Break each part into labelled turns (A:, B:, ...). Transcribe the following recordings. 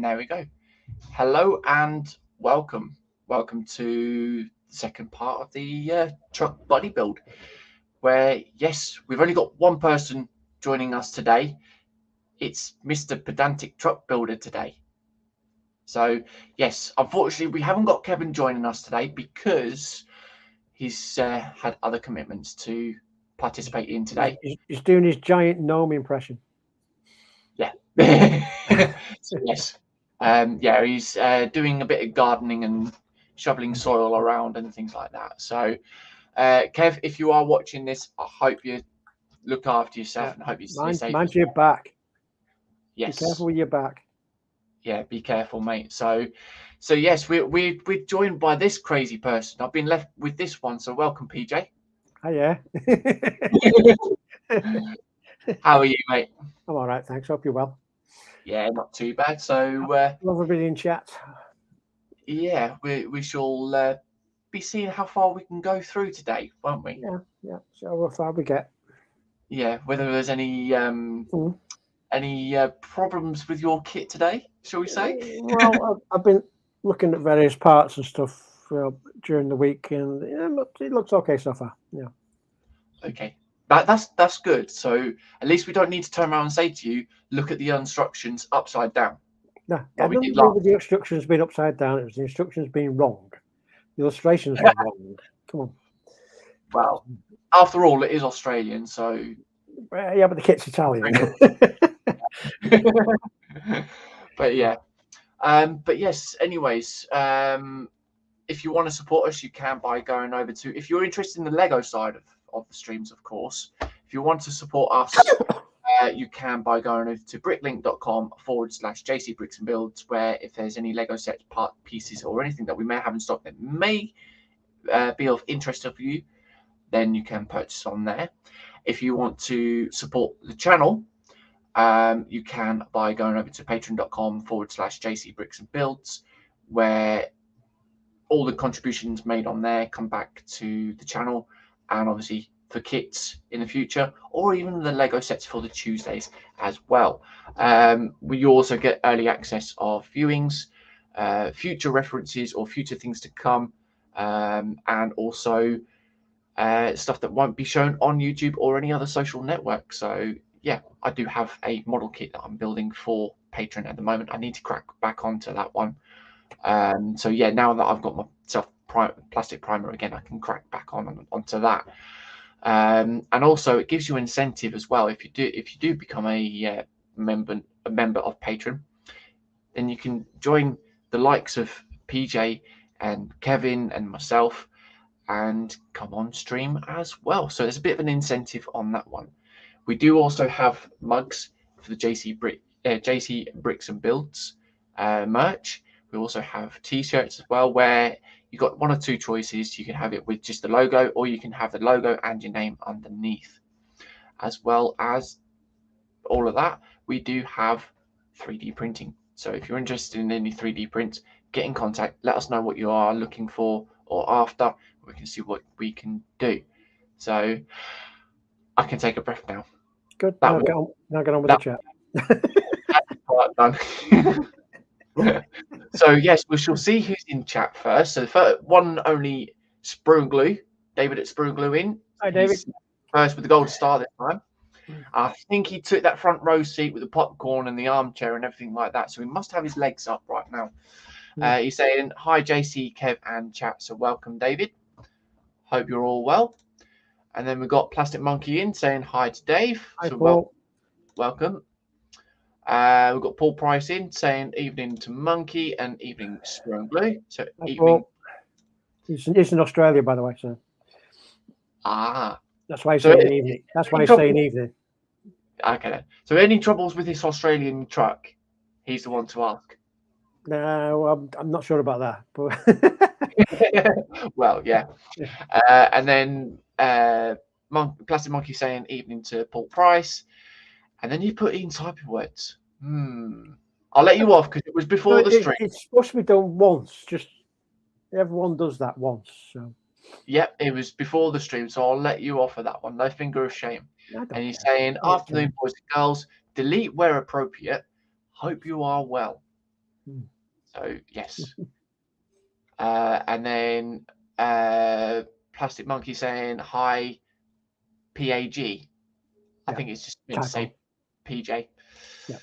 A: there we go. Hello and welcome. Welcome to the second part of the truck body build, where, yes, we've only got one person joining us today. It's Mr. Pedantic Truck Builder today. So, yes, unfortunately, we haven't got Kevin joining us today because he's had other commitments to participate in today.
B: He's doing his giant gnome impression.
A: Yeah. So, yes. He's doing a bit of gardening and shoveling soil around and things like that. So, Kev, if you are watching this, I hope you look after yourself and hope you stay safe.
B: Mind your back.
A: Yes.
B: Be careful with your back.
A: Yeah, be careful, mate. So yes, we're joined by this crazy person. I've been left with this one. So welcome, PJ.
B: Oh yeah.
A: How are you, mate?
B: I'm all right, thanks. Hope you're well.
A: Yeah, not too bad. So
B: love everybody in chat.
A: Yeah, we shall be seeing how far we can go through today, won't we?
B: Yeah. So how far we get.
A: Yeah, whether there's any problems with your kit today, shall we say?
B: Well, I've been looking at various parts and stuff during the week, and it looks okay so far. Yeah.
A: Okay, that's good. So at least we don't need to turn around and say to you, look at the instructions upside down.
B: No, I don't think the instructions being upside down. It was the instructions being wrong. The illustrations were wrong. Come on.
A: Well, after all, it is Australian, so.
B: Yeah, but the kit's Italian.
A: But yeah. But yes, anyways, if you want to support us, you can by going over to, if you're interested in the Lego side of the streams, of course, if you want to support us, you can by going over to bricklink.com/JC Bricks and Builds, where if there's any Lego sets, part pieces, or anything that we may have in stock that may be of interest to you, then you can purchase on there. If you want to support the channel, you can by going over to patreon.com/JC Bricks and Builds, where all the contributions made on there come back to the channel, and obviously for kits in the future, or even the Lego sets for the Tuesdays as well. We also get early access of viewings, future references or future things to come, and also stuff that won't be shown on YouTube or any other social network. So yeah, I do have a model kit that I'm building for Patreon at the moment. I need to crack back onto that one. So yeah, now that I've got myself plastic primer again, I can crack back onto that. And also it gives you incentive as well. If you do become a member of Patreon, then you can join the likes of PJ and Kevin and myself and come on stream as well. So there's a bit of an incentive on that one. We do also have mugs for the JC Bricks and Builds merch. We also have t-shirts as well, where you've got one or two choices. You can have it with just the logo, or you can have the logo and your name underneath. As well as all of that, we do have 3D printing. So if you're interested in any 3D prints, get in contact. Let us know what you are looking for or after. We can see what we can do. So I can take a breath now.
B: Good. Now get on with the chat.
A: Done. So yes, we shall see who's in chat first. So the first one, only Sprue and Glue, David at Sprue and Glue in.
B: Hi, David.
A: First with the gold star this time. I think he took that front row seat with the popcorn and the armchair and everything like that. So he must have his legs up right now. He's saying, hi, JC, Kev, and chat. So welcome, David. Hope you're all well. And then we've got Plastic Monkey in saying hi to Dave.
B: Hi,
A: so
B: Paul.
A: Welcome. We've got Paul Price in saying evening to Monkey and evening Sprue and Glue. So
B: Hi,
A: evening.
B: Paul. He's in Australia, by the way. So that's why he's saying evening. That's why he's saying evening.
A: Okay then. So any troubles with this Australian truck? He's the one to ask.
B: No, I'm not sure about that. But
A: well, yeah. And then Plastic Monkey saying evening to Paul Price. And then you put in typing words. I'll let you off because it was before the stream.
B: It's supposed to be done once. Just everyone does that once. So.
A: Yep, it was before the stream, so I'll let you off of that one. No finger of shame. And he's saying, afternoon, boys and girls, delete where appropriate. Hope you are well. So yes. And then Plastic Monkey saying hi, PAG. I think it's just meant to say PJ.
B: Yeah.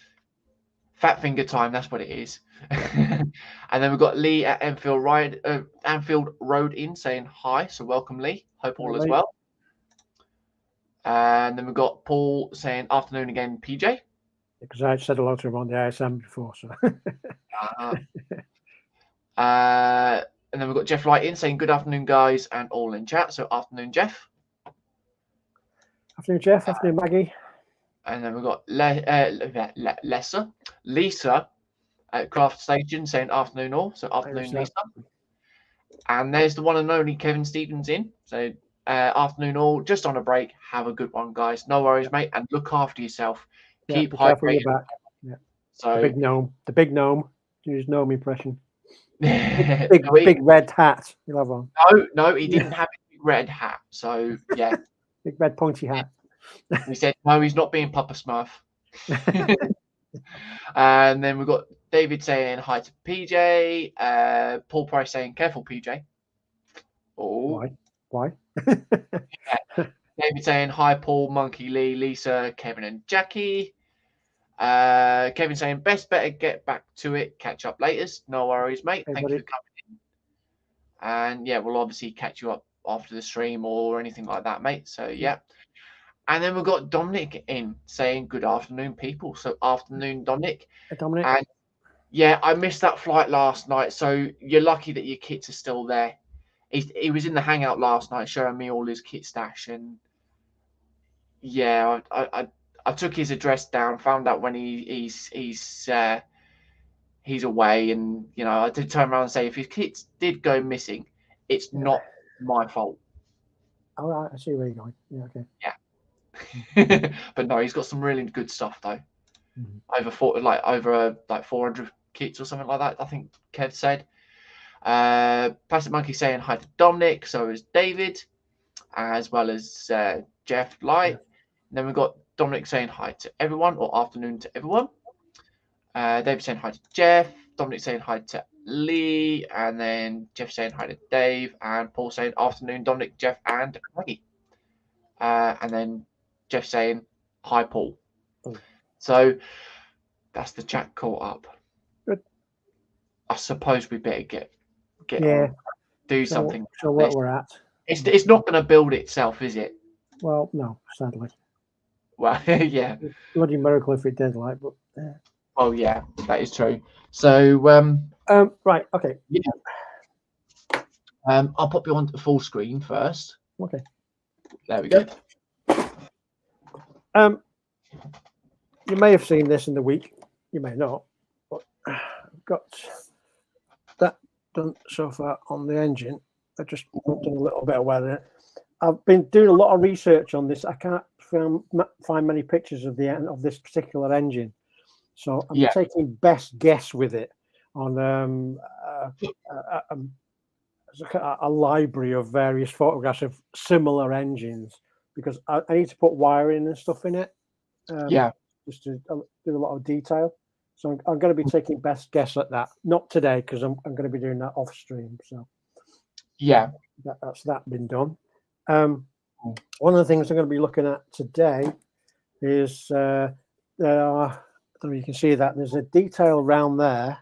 A: Fat finger time, that's what it is. And then we've got Lee at Anfield Road Inn saying hi. So welcome, Lee. Hope all is well. And then we've got Paul saying afternoon again, PJ.
B: Because I said hello to him on the ISM before. So.
A: And then we've got Jeff Light in saying good afternoon, guys, and all in chat. So afternoon, Jeff.
B: Afternoon, Jeff. Afternoon, Maggie.
A: And then we've got Lisa at Craft Station saying afternoon all. So afternoon, Lisa. And there's the one and only Kevin Stevens in. So afternoon all, just on a break. Have a good one, guys. No worries, mate. And look after yourself. Keep hydrated.
B: Back. Yeah.
A: So
B: the big gnome. Do his gnome impression. big red hat. You'll have on.
A: No, he didn't have a big red hat. So yeah.
B: Big red pointy hat.
A: He said, no, he's not being Papa Smurf. And then we've got David saying hi to PJ. Paul Price saying, careful, PJ. Oh.
B: Why?
A: David saying, hi, Paul, Monkey, Lee, Lisa, Kevin, and Jackie. Kevin saying, best better get back to it. Catch up later. No worries, mate. Thank you for coming in. And yeah, we'll obviously catch you up after the stream or anything like that, mate. So yeah. And then we've got Dominic in saying good afternoon, people. So afternoon, Dominic.
B: Hey, Dominic.
A: And yeah, I missed that flight last night. So you're lucky that your kits are still there. He was in the hangout last night showing me all his kit stash. And yeah, I took his address down, found out when he's away. And, you know, I did turn around and say, if his kits did go missing, it's not my fault.
B: All right, I see where you're going. Yeah, okay.
A: Yeah. But no, he's got some really good stuff though. Over 400 kits or something like that, I think Kev said. Plastic Monkey saying hi to Dominic, so is David, as well as Jeff Light. And then we've got Dominic saying hi to everyone, or afternoon to everyone. David saying hi to Jeff, Dominic saying hi to Lee, and then Jeff saying hi to Dave, and Paul saying afternoon, Dominic, Jeff, and Maggie. And then Jeff saying hi, Paul. So that's the chat caught up.
B: Good.
A: I suppose we better get on, do something.
B: So where we're at.
A: It's not going to build itself, is it?
B: Well, no, sadly.
A: Well, yeah.
B: Bloody miracle if it did, like, but.
A: Oh yeah, that is true. So
B: right, okay.
A: Yeah. I'll pop you on the full screen first.
B: Okay.
A: There we go.
B: You may have seen this in the week. You may not, but I've got that done so far on the engine. I just done a little bit of weather. I've been doing a lot of research on this. I can't find many pictures of the end of this particular engine, so I'm taking best guess with it on a library of various photographs of similar engines, because I need to put wiring and stuff in it. Just to do a lot of detail. So I'm going to be taking best guess at that. Not today, because I'm going to be doing that off stream. So
A: yeah,
B: that's that been done. One of the things I'm going to be looking at today is there are, I don't know if you can see that there's a detail around there,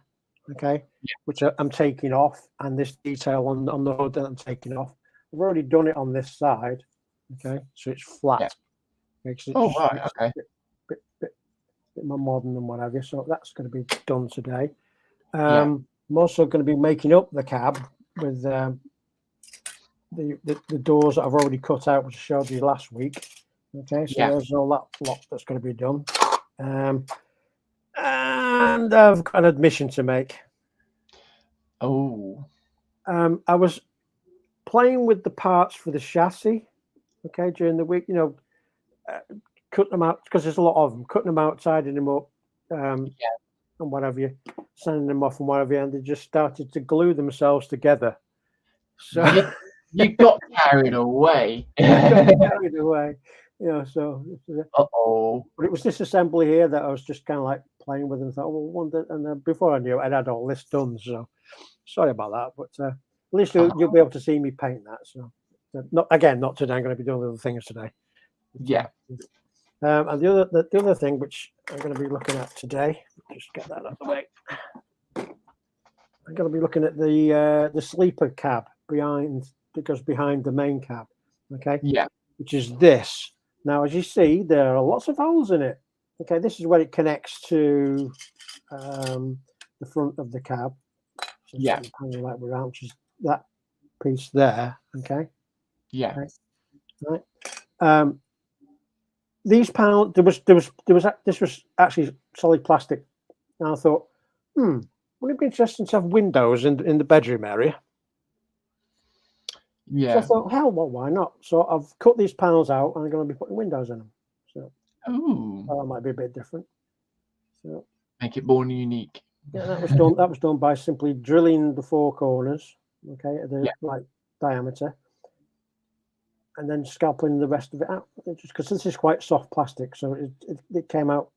B: okay, which I'm taking off, and this detail on the hood that I'm taking off. I've already done it on this side, okay, so it's flat. Okay,
A: okay.
B: Bit more modern than what have you, so that's going to be done today. I'm also going to be making up the cab with the doors that I've already cut out, which I showed you last week. Okay, so there's all that lot that's going to be done. And I've got an admission to make.
A: Oh.
B: I was playing with the parts for the chassis, okay, during the week, you know, cutting them out, because there's a lot of them, cutting them out, tidying them up, and whatever you, sending them off and whatever, and they just started to glue themselves together. So
A: you got carried away.
B: Carried away, you know. So
A: but
B: it was this assembly here that I was just kind of like playing with them. And thought, oh, well, wonder. And then before I knew it, I'd had all this done. So sorry about that, but at least you'll be able to see me paint that. So not today. I'm going to be doing other things today.
A: Yeah.
B: And the other thing which I'm going to be looking at today, just get that out of the way. I'm going to be looking at the sleeper cab that goes behind the main cab. Okay.
A: Yeah.
B: Which is this. Now, as you see, there are lots of holes in it. Okay, this is where it connects to the front of the cab. So
A: Yeah.
B: the panel light around, which is that piece there. Okay.
A: Yeah.
B: Okay. Right. These panels, this was actually solid plastic. And I thought, wouldn't it be interesting to have windows in the bedroom area?
A: Yeah.
B: So I thought, hell, well, why not? So I've cut these panels out and I'm going to be putting windows in them. So that might be a bit different. So
A: make it more unique.
B: Yeah, that was done. That was done by simply drilling the four corners, okay, at the right diameter, and then scalping the rest of it out. Just because this is quite soft plastic, so it came out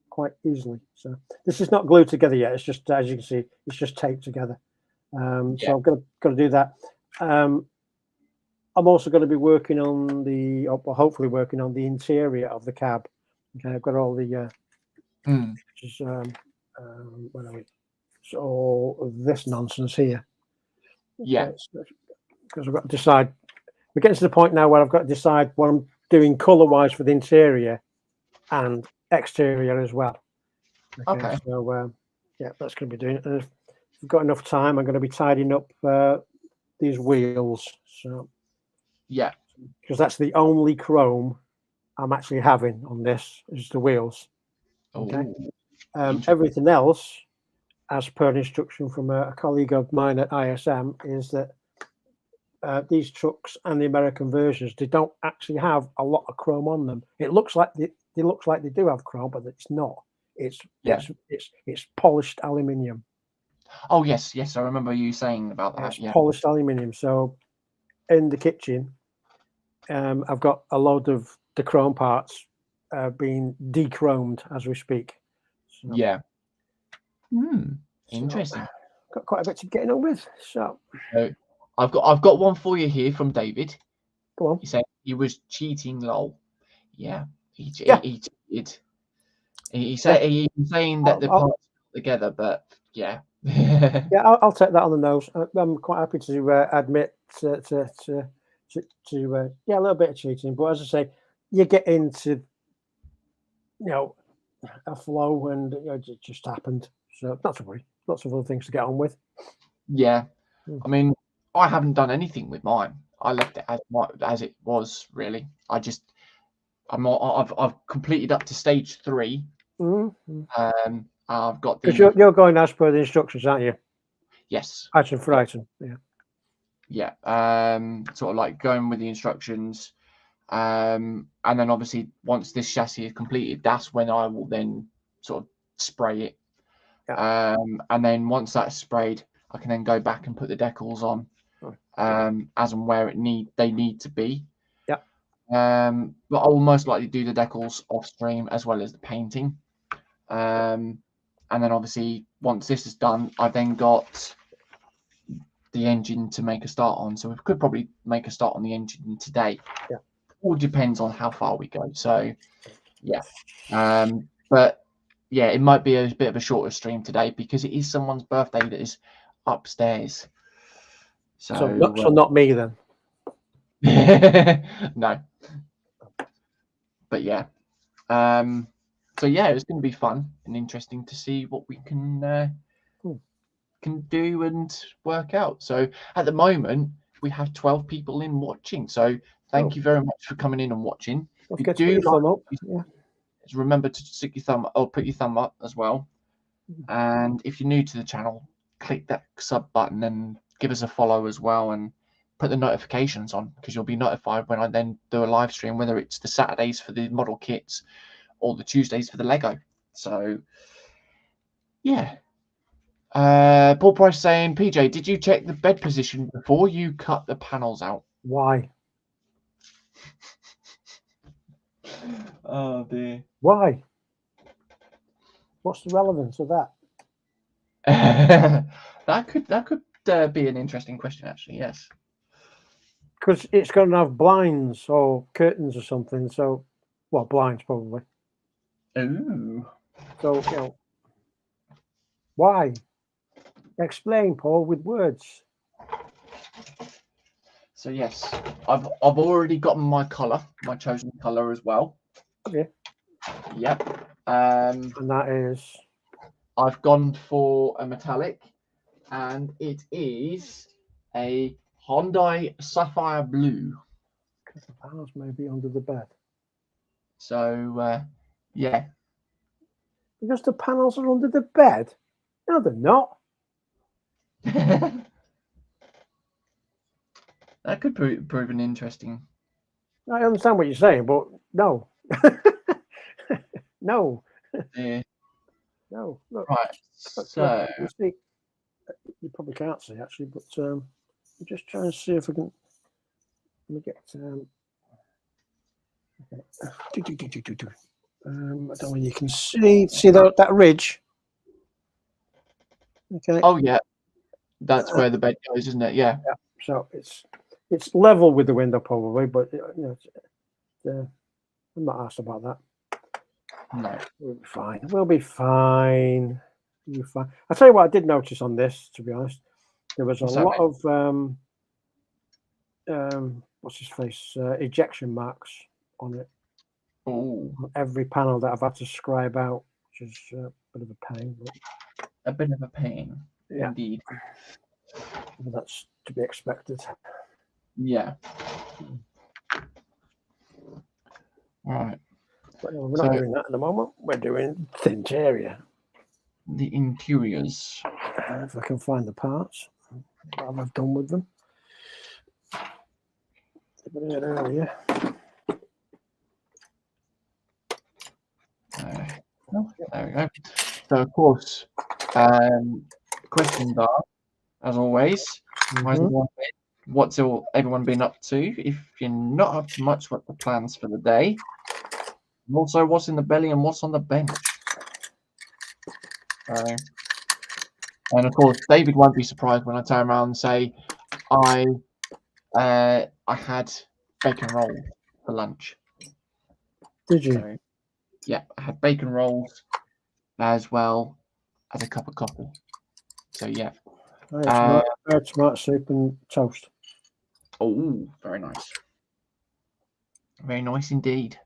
B: quite easily. So this is not glued together yet. It's just, as you can see, it's just taped together. So I've got to do that. I'm also going to be working on hopefully working on the interior of the cab. Okay, I've got all the which is where are we? So this nonsense here.
A: Yeah.
B: Because I've got to decide. We're getting to the point now where I've got to decide what I'm doing color-wise for the interior and exterior as well. Okay. So yeah, that's going to be doing it. And if we've got enough time, I'm going to be tidying up these wheels. So
A: yeah,
B: because that's the only chrome I'm actually having on this is the wheels. Okay. Everything else, as per instruction from a colleague of mine at ISM, is that these trucks and the American versions, they don't actually have a lot of chrome on them. It looks like they do have chrome, but it's not. It's polished aluminium.
A: Oh yes, I remember you saying about that.
B: It's polished aluminium. So in the kitchen, I've got a load of the chrome parts being de-chromed as we speak. So,
A: interesting.
B: Got quite a bit to get on with. So
A: I've got one for you here from David.
B: Go on.
A: He said he was cheating, lol. Yeah, he cheated. He said he was saying that the parts together, but yeah.
B: Yeah, I'll take that on the nose. I'm quite happy to admit to a little bit of cheating, but as I say, you get into a flow and it just happened. So not to worry. Lots of other things to get on with.
A: Yeah, I mean, I haven't done anything with mine. I left it as it was. Really, I've completed up to stage 3. I've got
B: because you're going as per the instructions, aren't you?
A: Yes.
B: Item for item.
A: Yeah. Sort of like going with the instructions. And then obviously once this chassis is completed, that's when I will then sort of spray it. And then once that's sprayed, I can then go back and put the decals on as and where they need to be. But I will most likely do the decals off stream as well as the painting. And then obviously once this is done, I've then got the engine to make a start on. So we could probably make a start on the engine today. All depends on how far we go. So yeah. But yeah, it might be a bit of a shorter stream today because it is someone's birthday that is upstairs. So
B: not me then.
A: No. But yeah. So yeah, it's going to be fun and interesting to see what we can do and work out. So at the moment we have 12 people in watching. So thank you very much for coming in and watching.
B: If you do thumb up,
A: remember to stick your thumb or put your thumb up as well. And if you're new to the channel, click that sub button and give us a follow as well, and put the notifications on because you'll be notified when I then do a live stream, whether it's the Saturdays for the model kits or the Tuesdays for the Lego. So yeah. Paul Price saying, PJ, did you check the bed position before you cut the panels out?
B: Why?
A: Oh dear.
B: Why? What's the relevance of that?
A: That could be an interesting question, actually. Yes.
B: Because it's going to have blinds or curtains or something. So, well, blinds probably.
A: Ooh.
B: So, why? Explain, Paul, with words.
A: So yes, I've already gotten my colour, my chosen colour as well.
B: Okay.
A: Yep.
B: And that is.
A: I've gone for a metallic, and it is a Hyundai Sapphire Blue.
B: Because the panels may be under the bed.
A: So yeah.
B: Because the panels are under the bed? No, they're not.
A: That could prove an interesting.
B: I understand what you're saying, but no. No.
A: Yeah.
B: No. Look.
A: Right. So
B: You see, you probably can't see actually, but I'm just trying to see if I can. Let me get. Okay. I don't know if you can see that ridge. Okay.
A: Oh yeah, that's where the bed goes, isn't it? Yeah.
B: Yeah. So it's level with the window probably, but I'm not asked about that.
A: No.
B: We'll be fine. We'll be fine. We'll be fine. I'll tell you what I did notice on this, to be honest. There was a lot of what's his face ejection marks on it.
A: Oh.
B: Every panel that I've had to scribe out, which is a bit of a pain. But
A: A bit of a pain,
B: yeah,
A: indeed.
B: That's to be expected.
A: Yeah. Right.
B: But no, we're not doing that at the moment. We're doing the interior.
A: The interiors.
B: If I can find the parts, what I've done with them. Earlier.
A: There we go. So of course, questions are, as always, how's everyone been? What's everyone been up to? If you're not up to much, what the plans for the day? And also, what's in the belly and what's on the bench? And of course, David won't be surprised when I turn around and say, I had bacon rolls for lunch.
B: Did you?
A: So, yeah, I had bacon rolls as well as a cup of coffee. So yeah.
B: I had tomato soup and toast.
A: Oh, very nice. Very nice indeed.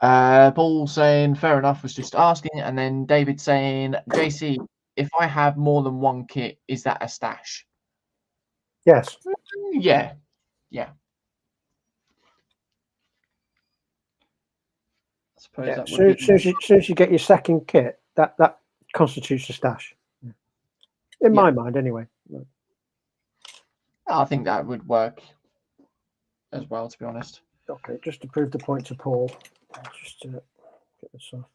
A: Paul saying, fair enough, was just asking. And then David saying, JC, if I have more than one kit, is that a stash?
B: Yes.
A: Yeah. Yeah. I suppose that would be.
B: Soon as you get your second kit, that constitutes a stash. In my mind, anyway.
A: I think that would work as well, to be honest.
B: Okay, just to prove the point to Paul, just to get this off.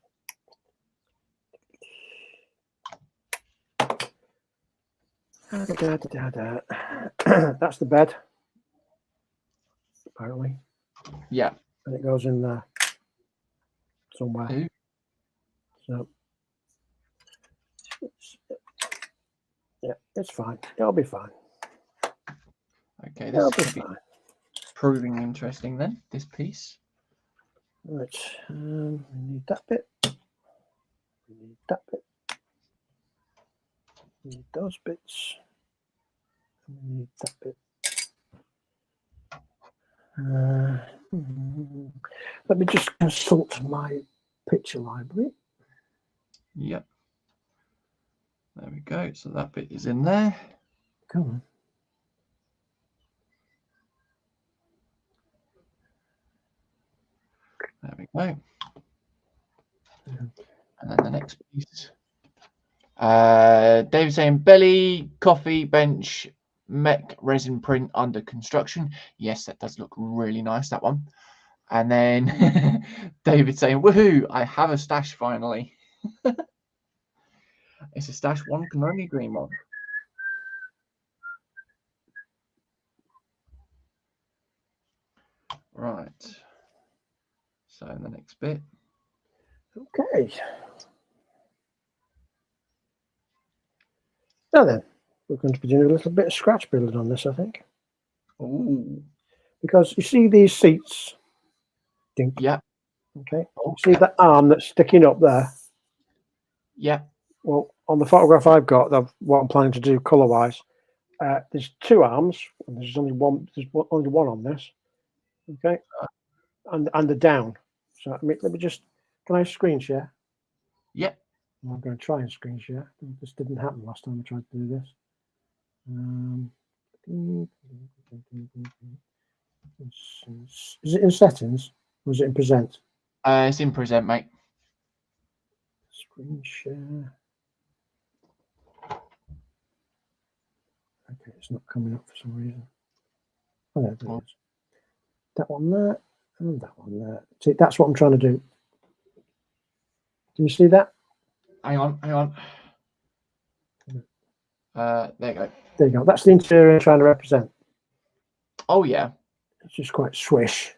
B: That's the bed, apparently.
A: Yeah.
B: And it goes in there somewhere.
A: Ooh.
B: So, yeah, it's fine. It'll be fine.
A: Okay, this is proving interesting then, this piece.
B: Right, we need that bit. We need that bit. We need those bits. We need that bit. Let me just consult my picture library.
A: Yep. There we go. So that bit is in there.
B: Come on.
A: There we go. And then the next piece. David saying belly, coffee, bench, mech resin print under construction. Yes, that does look really nice, that one. And then David saying, woohoo, I have a stash finally. It's a stash one can only dream of. Right. So in the next bit.
B: Okay. Now then, we're going to be doing a little bit of scratch building on this, I think.
A: Ooh.
B: Because you see these seats? Dink.
A: Yeah.
B: Okay.
A: Oh,
B: See that arm that's sticking up there?
A: Yeah.
B: Well, on the photograph I've got, what I'm planning to do colour-wise, there's two arms, and there's only one. There's only one on this. Okay. And the down. So let me just. Can I screen share?
A: Yeah.
B: I'm going to try and screen share. This didn't happen last time I tried to do this. Is it in settings or is it in present?
A: It's in present, mate.
B: Screen share. Okay, it's not coming up for some reason. Oh, there it is. That one there and that one there. See, that's what I'm trying to do. Can you see that?
A: Hang on. There you go.
B: There you go. That's the interior I'm trying to represent.
A: Oh, yeah.
B: It's just quite swish.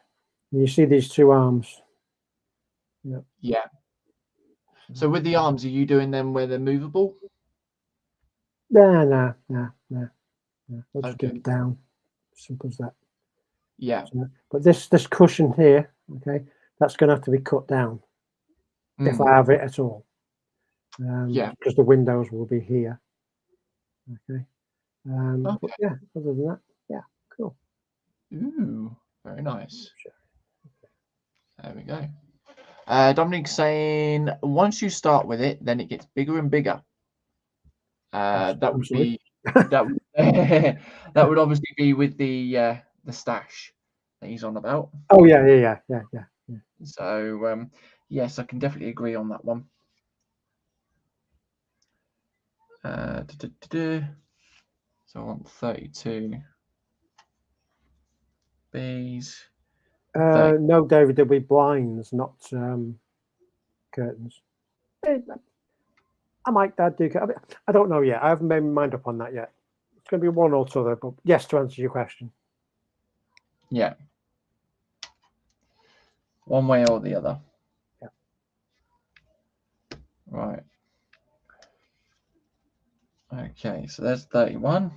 B: And you see these two arms. Yeah.
A: Yeah. So with the arms, are you doing them where they're movable?
B: No. We'll just
A: Okay.
B: do it down. Simple as that.
A: Yeah.
B: So, but this cushion here, okay, that's going to have to be cut down if I have it at all.
A: Yeah.
B: Because the windows will be here. Okay.
A: Okay.
B: But yeah, other than that, yeah, cool.
A: Ooh, very nice. There we go. Dominic's saying once you start with it, then it gets bigger and bigger. That would be that would that would obviously be with the stash that he's on about.
B: Oh yeah.
A: So yes, I can definitely agree on that one. So I want 32 Bs.
B: No, David, there'll be blinds, not curtains. I might do. I don't know yet. I haven't made my mind up on that yet. It's going to be one or the other, but yes, to answer your question.
A: Yeah. One way or the other.
B: Yeah.
A: Right. Okay, so there's 31.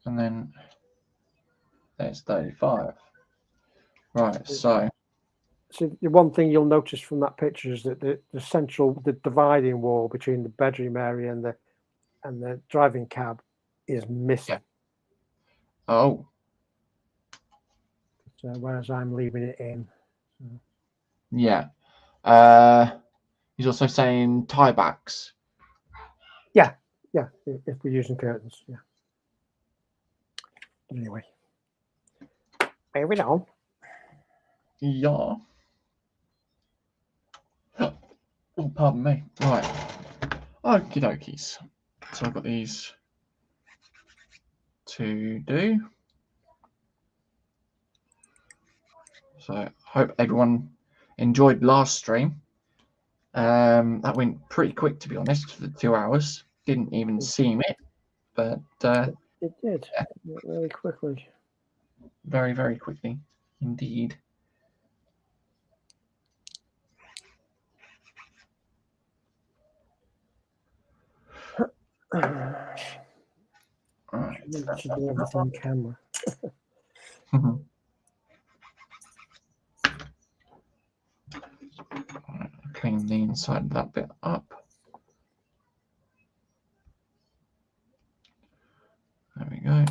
A: And then there's 35. Right, so
B: the one thing you'll notice from that picture is that the dividing wall between the bedroom area and the driving cab is missing.
A: Yeah. Oh.
B: So, whereas I'm leaving it in.
A: Yeah. He's also saying tiebacks.
B: Yeah, if we're using curtains, yeah. But anyway, moving on.
A: Yeah. Oh, pardon me. Right. Okie dokies. So I've got these to do. So hope everyone enjoyed last stream. That went pretty quick, to be honest, for the 2 hours. Didn't even seem it, but
B: it did. Yeah. Really quickly.
A: Very, very quickly, indeed. Right.
B: Should do everything on camera.
A: Right, clean the inside of that bit up. There we go.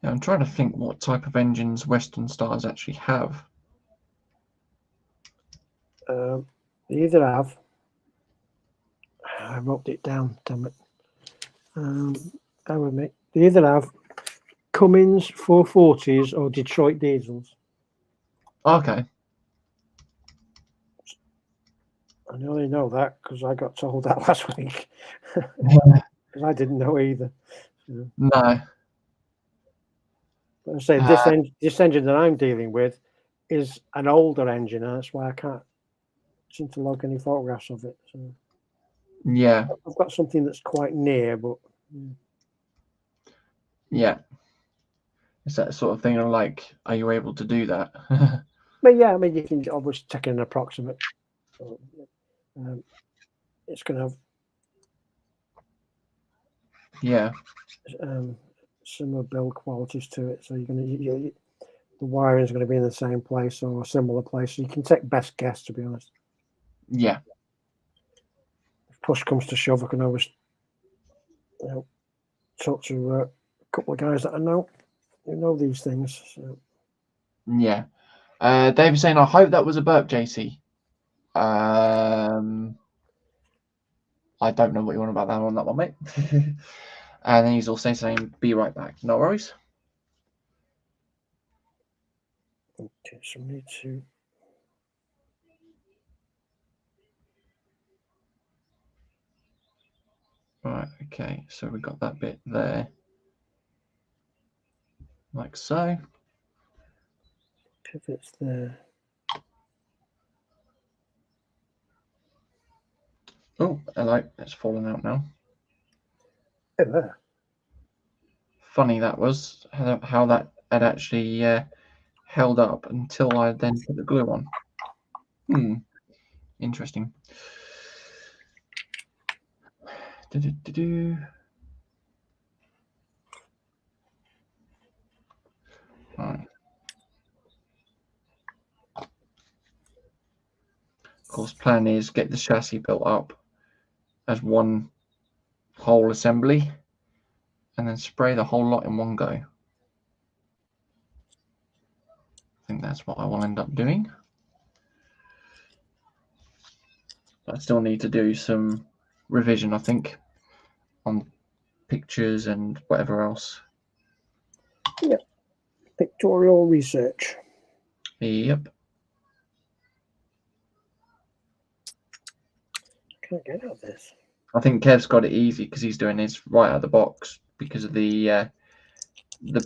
A: Yeah, I'm trying to think what type of engines Western Stars actually have.
B: They either have. I wrote it down, damn it. Bear with me. They either have Cummins 440s or Detroit diesels.
A: Okay.
B: I only know that because I got told that last week. Because I didn't know either. So.
A: No.
B: But I say this engine that I'm dealing with is an older engine, and that's why I can't seem to log any photographs of it. So
A: Yeah.
B: I've got something that's quite near, but
A: yeah. Is that sort of thing of like, are you able to do that?
B: But yeah, I mean, you can always take an approximate. It's going to have similar build qualities to it, so you're going to the wiring is going to be in the same place or a similar place. So you can take best guess, to be honest.
A: Yeah.
B: If push comes to shove, I can always talk to a couple of guys that I know who know these things. So.
A: Yeah. David's saying, I hope that was a burp, JC. I don't know what you want about that one, mate. And then he's also saying, be right back. No worries.
B: Okay, so we need to.
A: Right, okay, so we got that bit there. Like so.
B: Pivots there.
A: Oh, hello, it's fallen out now.
B: Yeah.
A: Funny that was, how that had actually held up until I then put the glue on. Interesting. Right. Of course, plan is get the chassis built up as one whole assembly and then spray the whole lot in one go. I think that's what I will end up doing. But I still need to do some revision, I think, on pictures and whatever else.
B: Yep. Pictorial research.
A: Yep.
B: Can't get out of this.
A: I think Kev's got it easy because he's doing his right out of the box because of the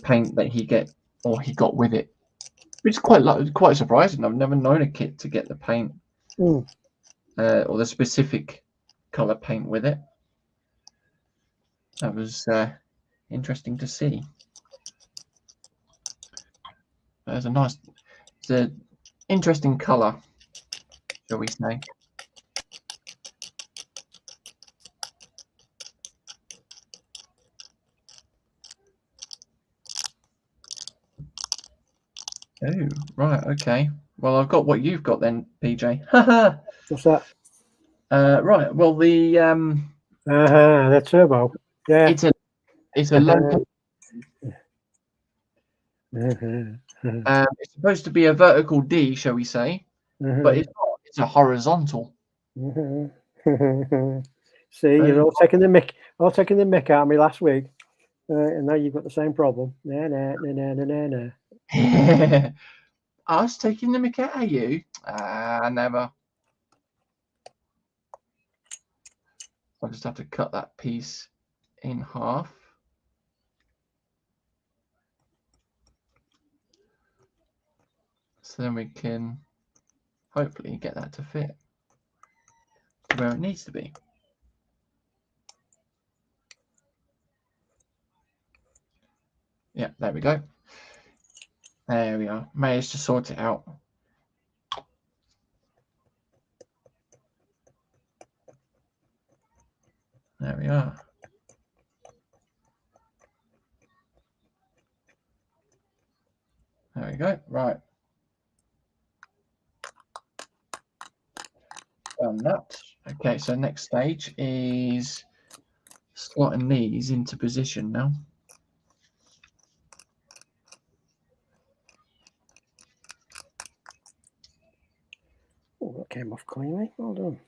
A: paint that he got with it, which is quite surprising. I've never known a kit to get the paint or the specific color paint with it. That was interesting to see. It's an interesting color, shall we say? Oh, right, okay. Well, I've got what you've got then, PJ.
B: What's that?
A: Right. Well,
B: the turbo. Yeah.
A: It's a low. It's supposed to be a vertical D, shall we say? But it's not. It's a horizontal.
B: See, you're all taking the mick out of me last week, and now you've got the same problem. Nah.
A: Us taking the mick out of you? Never. I'll just have to cut that piece in half. So then we can hopefully get that to fit where it needs to be. Yeah, there we go. There we are. Managed to sort it out. There we are. There we go. Right. Done that. Okay, so next stage is slotting these into position now.
B: Oh, that came off cleanly. Well done.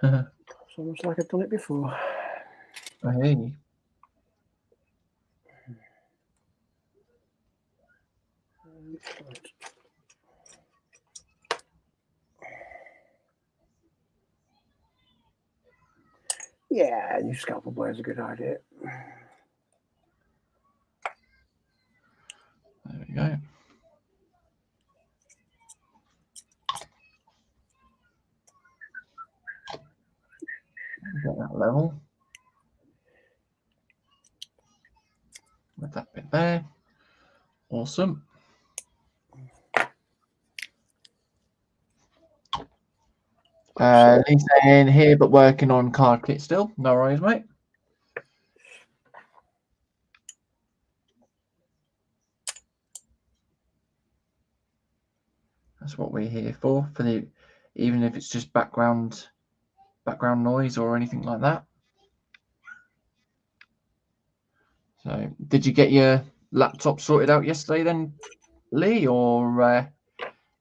B: It's almost like I've done it before.
A: Hey.
B: Yeah, new scalpel blade is a good idea.
A: There we go. Get that level. With that bit there. Awesome. He's saying here, but working on card kit still. No worries, mate. That's what we're here for the, even if it's just background noise or anything like that. So, did you get your laptop sorted out yesterday then, Lee, or have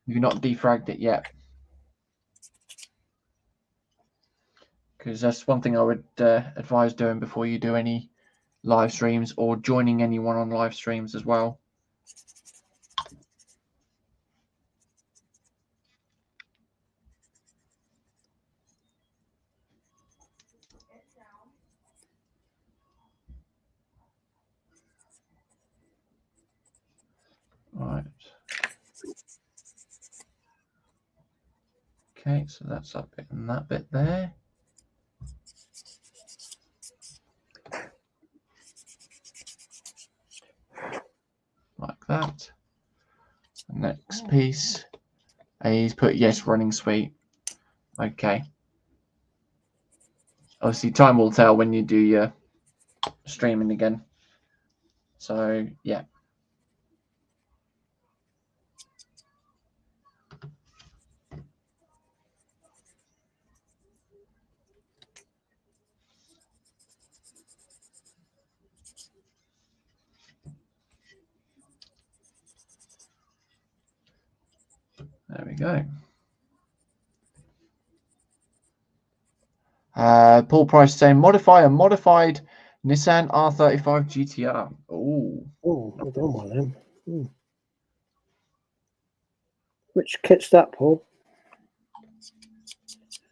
A: you not defragged it yet? Because that's one thing I would advise doing before you do any live streams or joining anyone on live streams as well. Right. Okay, so that's that bit and that bit there. Like that. Next piece. He's put yes, running sweet. Okay. Obviously, time will tell when you do your streaming again. So, yeah. There we go. Paul Price saying modify a modified Nissan R35 GTR.
B: Oh, I don't want them. Which kit's that, Paul?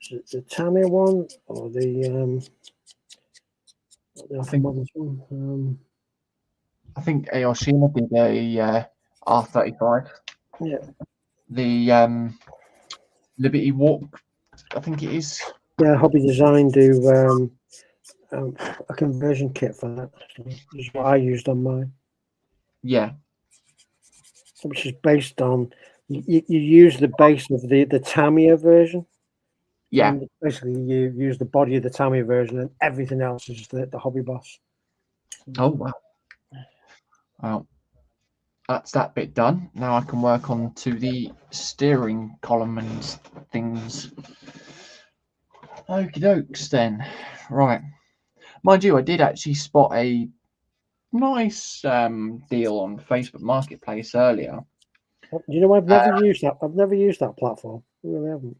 B: Is it the Tamiya one or the models one?
A: I think Aoshima did a R35.
B: Yeah.
A: The Liberty Walk, I think it is.
B: Yeah, Hobby Design do a conversion kit for that. Which is what I used on mine.
A: Yeah.
B: Which is based on you use the base of the Tamiya version.
A: Yeah.
B: And basically, you use the body of the Tamiya version, and everything else is the Hobby Boss.
A: Oh wow. Well, that's that bit done. Now I can work on to the steering column and things. Okie dokes then. Right. Mind you, I did actually spot a nice deal on Facebook Marketplace earlier.
B: You know, I've never used that. I've never used that platform. I really haven't.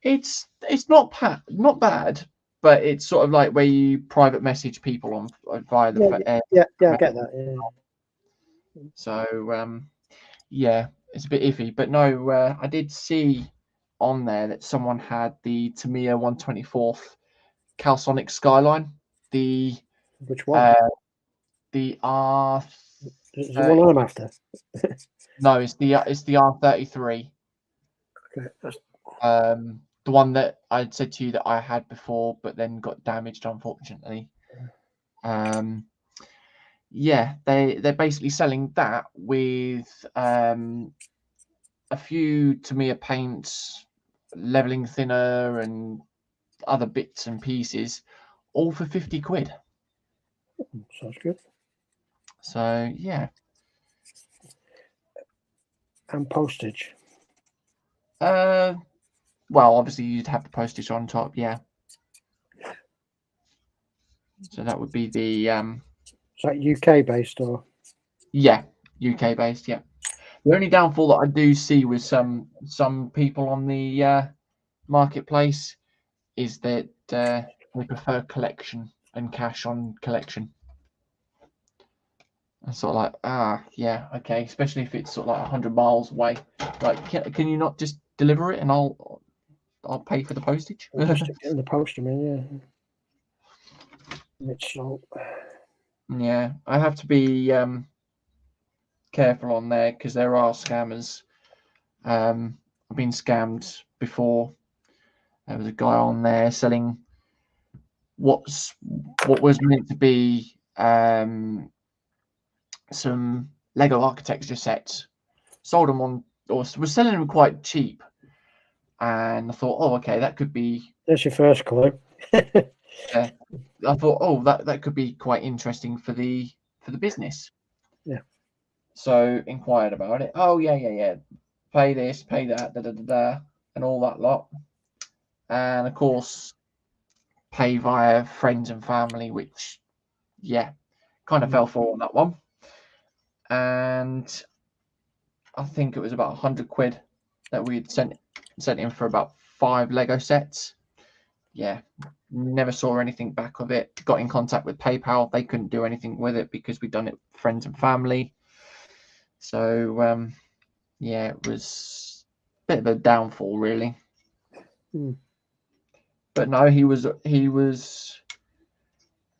A: It's not bad, but it's sort of like where you private message people on via the
B: I get that. Yeah.
A: So yeah, it's a bit iffy, but no, I did see on there that someone had the Tamiya 124th Calsonic Skyline, the
B: Which one?
A: The R.
B: Is the one I'm after?
A: No, it's the R33.
B: Okay.
A: The one that I'd said to you that I had before, but then got damaged, unfortunately. Yeah, they're basically selling that with a few Tamiya paints, leveling thinner, and other bits and pieces, all for 50 quid.
B: Sounds good.
A: So yeah.
B: And postage.
A: Well, obviously you'd have the postage on top, yeah. So that would be the
B: Is that UK based or?
A: Yeah, UK based, yeah. The only downfall that I do see with some people on the marketplace is that they prefer collection and cash on collection. And sort of like, yeah, okay, especially if it's sort of like 100 miles away. Like, can you not just deliver it and I'll pay for the postage?
B: Just stick it in the post, I mean, yeah. It's so.
A: Yeah, I have to be careful on there because there are scammers. I've been scammed before. There was a guy on there selling what was meant to be some Lego architecture sets. Sold them on, or was selling them quite cheap, and I thought, oh, okay, that could be.
B: That's your first clue.
A: I thought, oh, that could be quite interesting for the business.
B: Yeah.
A: So inquired about it. Oh yeah. Pay this, pay that, and all that lot. And of course, pay via friends and family, which kind of fell for on that one. And I think it was about 100 quid that we had sent in for about 5 Lego sets. Yeah, never saw anything back of it. Got in contact with PayPal. They couldn't do anything with it because we'd done it with friends and family. So, it was a bit of a downfall, really. But no, he was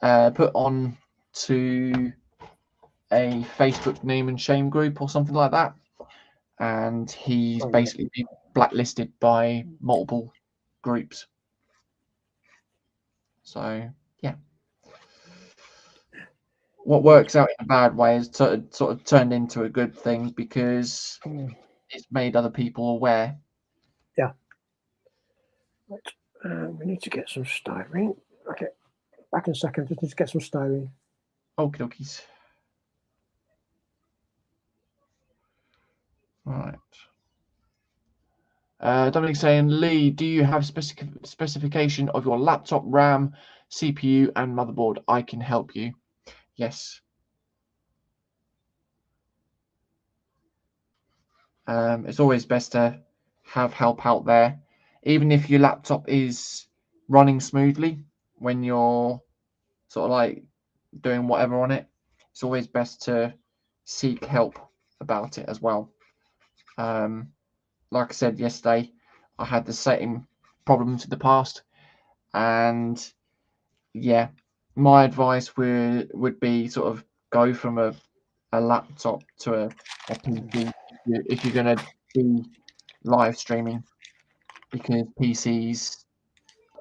A: put on to a Facebook name and shame group or something like that, and he's basically been blacklisted by multiple groups. So yeah, what works out in a bad way is sort of turned into a good thing because it's made other people aware.
B: Yeah. Right. We need to get some styrene. Okay, back in a second. Just need to get some styrene.
A: Okie dokies. Right. Dominic saying, Lee, do you have specification of your laptop RAM, CPU, and motherboard? I can help you. Yes. It's always best to have help out there, even if your laptop is running smoothly when you're sort of like doing whatever on it. It's always best to seek help about it as well. Like I said yesterday, I had the same problems in the past, and my advice would be sort of go from a laptop to a PC if you're going to be live streaming, because PCs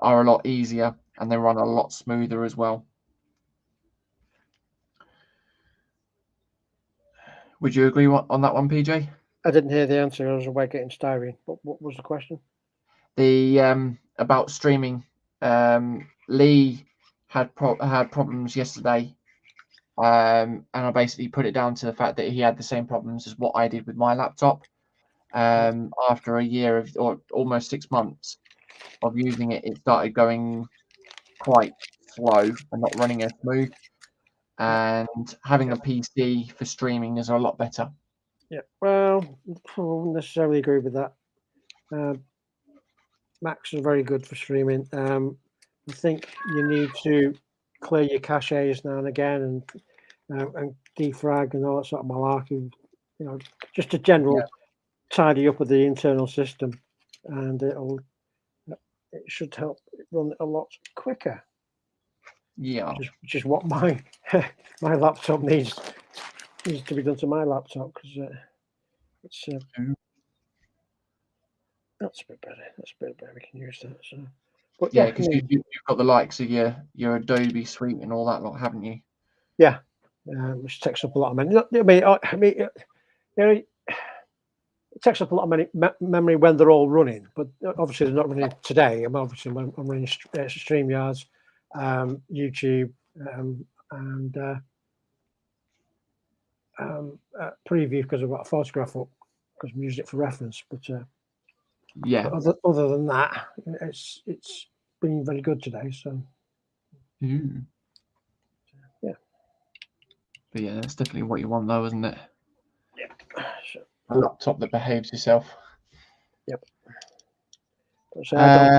A: are a lot easier and they run a lot smoother as well. Would you agree on that one, PJ?
B: I didn't hear the answer. I was away getting styrene. What was the question?
A: The about streaming. Lee had problems yesterday, and I basically put it down to the fact that he had the same problems as what I did with my laptop. After a year or almost 6 months of using it, it started going quite slow and not running as smooth. And having a PC for streaming is a lot better.
B: Yeah, well, I wouldn't necessarily agree with that. Macs are very good for streaming. I think you need to clear your caches now and again and defrag and all that sort of malarkey. Just a general tidy up of the internal system, and it should help it run a lot quicker.
A: Yeah,
B: which is what my laptop needs to be done to my laptop, because it's that's a bit better. That's a bit better. We can use that. So, but
A: because you've got the likes of your Adobe suite and all that lot, haven't you?
B: Yeah, which takes up a lot of memory. It takes up a lot of memory when they're all running, but obviously they're not running today. I'm running StreamYards, YouTube, and preview, because I've got a photograph up because I'm using it for reference. But other than that, it's been very good today. So
A: but that's definitely what you want, though, isn't it?
B: Yeah.
A: A laptop that behaves itself.
B: Yep. So I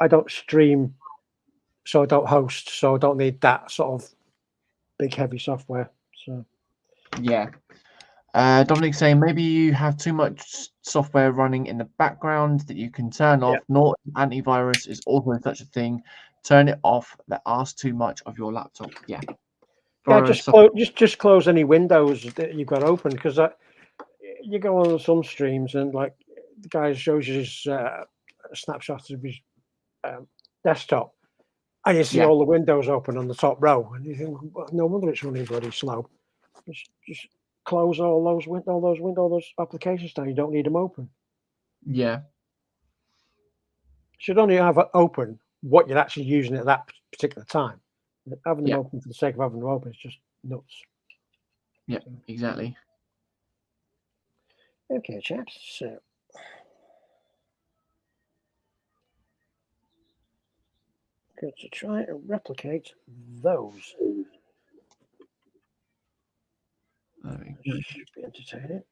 B: don't stream, so I don't host, so I don't need that sort of big heavy software. So
A: Dominic saying maybe you have too much software running in the background that you can turn off. Norton antivirus is also such a thing. Turn it off. That asks too much of your laptop.
B: Just close any windows that you've got open, because you go on some streams and like the guy shows you his snapshot of his desktop, and you see all the windows open on the top row, and you think, well, no wonder it's running bloody slow. Just close all those those applications down. You don't need them open.
A: Yeah.
B: You should only have it open what you're actually using at that particular time. Having them open for the sake of having them open is just nuts.
A: Yeah, exactly.
B: Okay, chaps. So going to try and replicate those.
A: There we go.
B: Should be entertaining.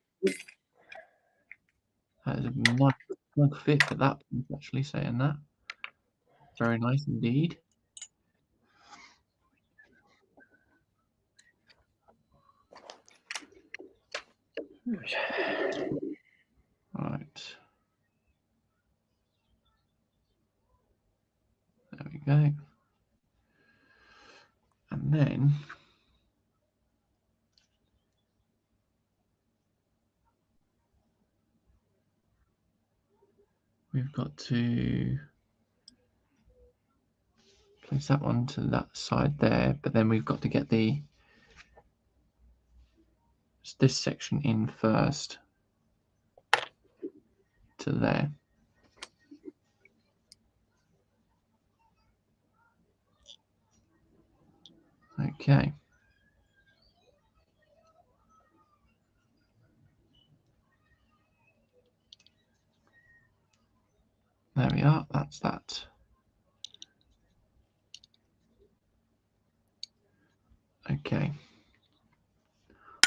A: That is a nice snug fit for that. Actually saying that. Very nice indeed. Right. There we go. And then we've got to place that one to that side there, but then we've got to get this section in first to there. Okay. There we are. That's that. Okay.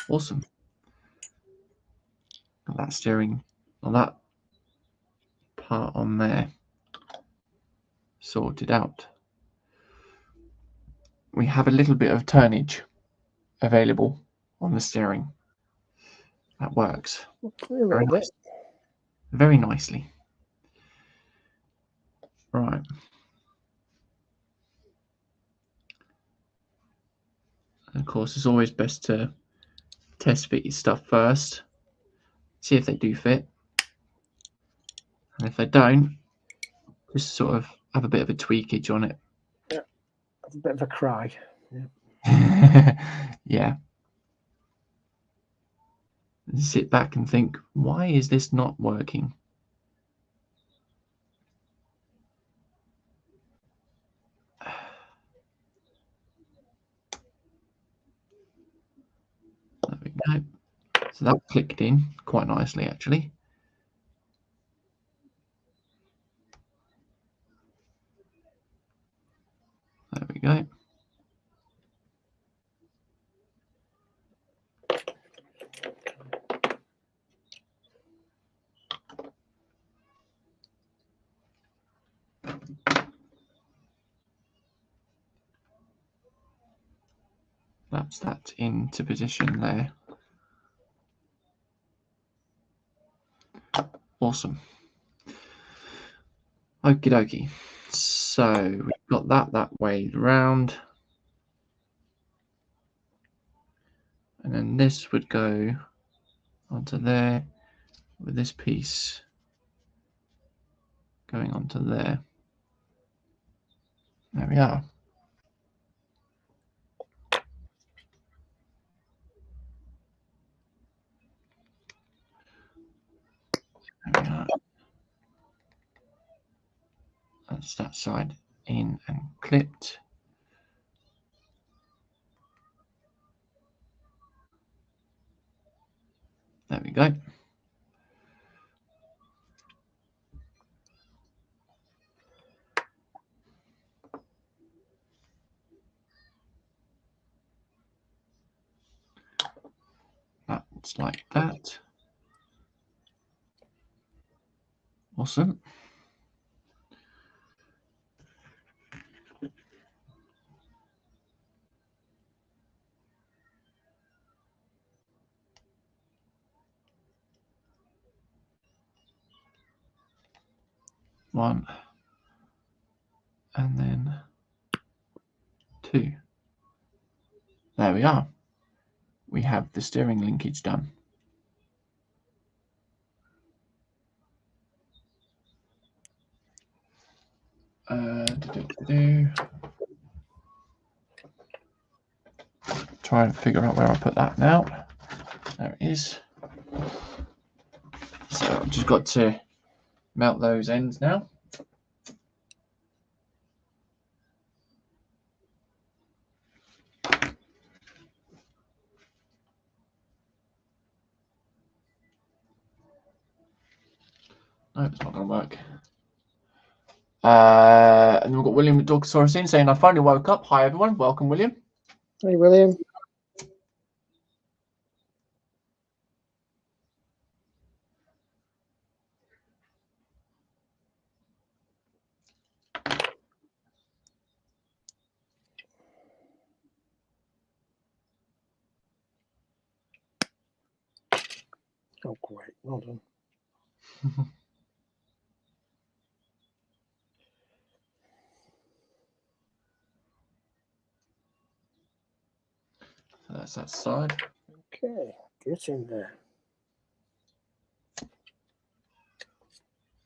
A: Awesome. Got that steering, or that part on there sorted out. We have a little bit of turnage available on the steering. That works very, very nicely. Right. And of course, it's always best to test fit your stuff first. See if they do fit. And if they don't, just sort of have a bit of a tweakage on it.
B: Yeah. Have a bit of a cry.
A: Yeah. Yeah. And sit back and think, why is this not working? There we go. So that clicked in quite nicely, actually. There we go. That's that into position there. Awesome. Okie dokie. So we've got that way round. And then this would go onto there with this piece going onto there. There we are. There we are. That's that side in and clipped. There we go. That's like that. Awesome. One. And then two. There we are. We have the steering linkage done. Try and figure out where I put that now. There it is. So I've just got to mount those ends now. No, it's not going to work. And then we've got William the Dogsaurus in saying, I finally woke up. Hi, everyone. Welcome, William.
B: Hey, William. Oh, great. Well done.
A: So that's that side.
B: Okay, get in there.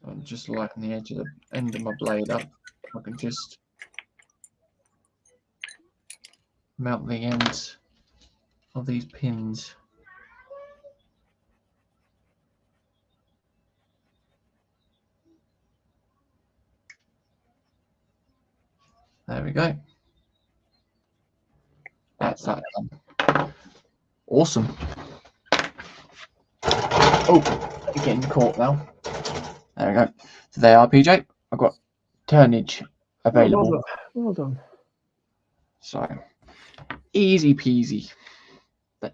A: I'm just lighting the edge of the end of my blade up. I can just mount the ends of these pins. There we go. That's that done. Awesome. Oh, you're getting caught now. There we go. So there are, PJ. I've got turnage available.
B: Well done.
A: So easy peasy.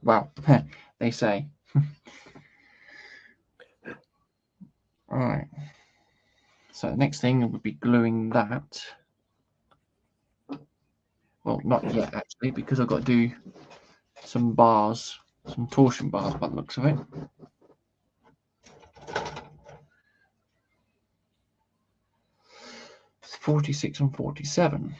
A: Well, they say. All right. So the next thing would be gluing that. Well, not yet actually, because I've got to do some bars, some torsion bars by the looks of it. It's 46 and 47.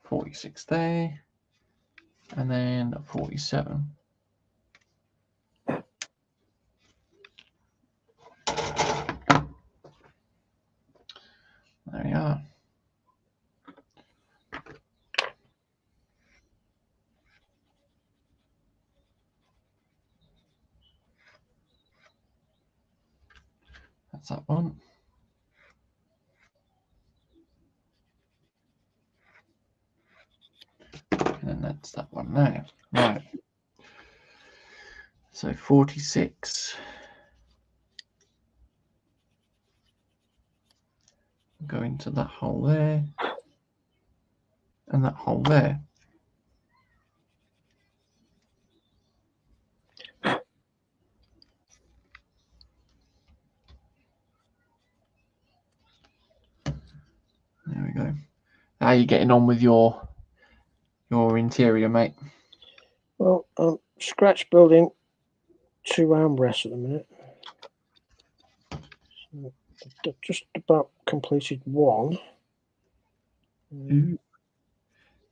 A: $46 there, and then 47. There we are. That's that one. And then that's that one there. Right. So 46. Go into that hole there. And that hole there. There we go. How are you getting on with your interior, mate?
B: Well, I'm scratch building 2 armrests at the minute. So I've just about completed one.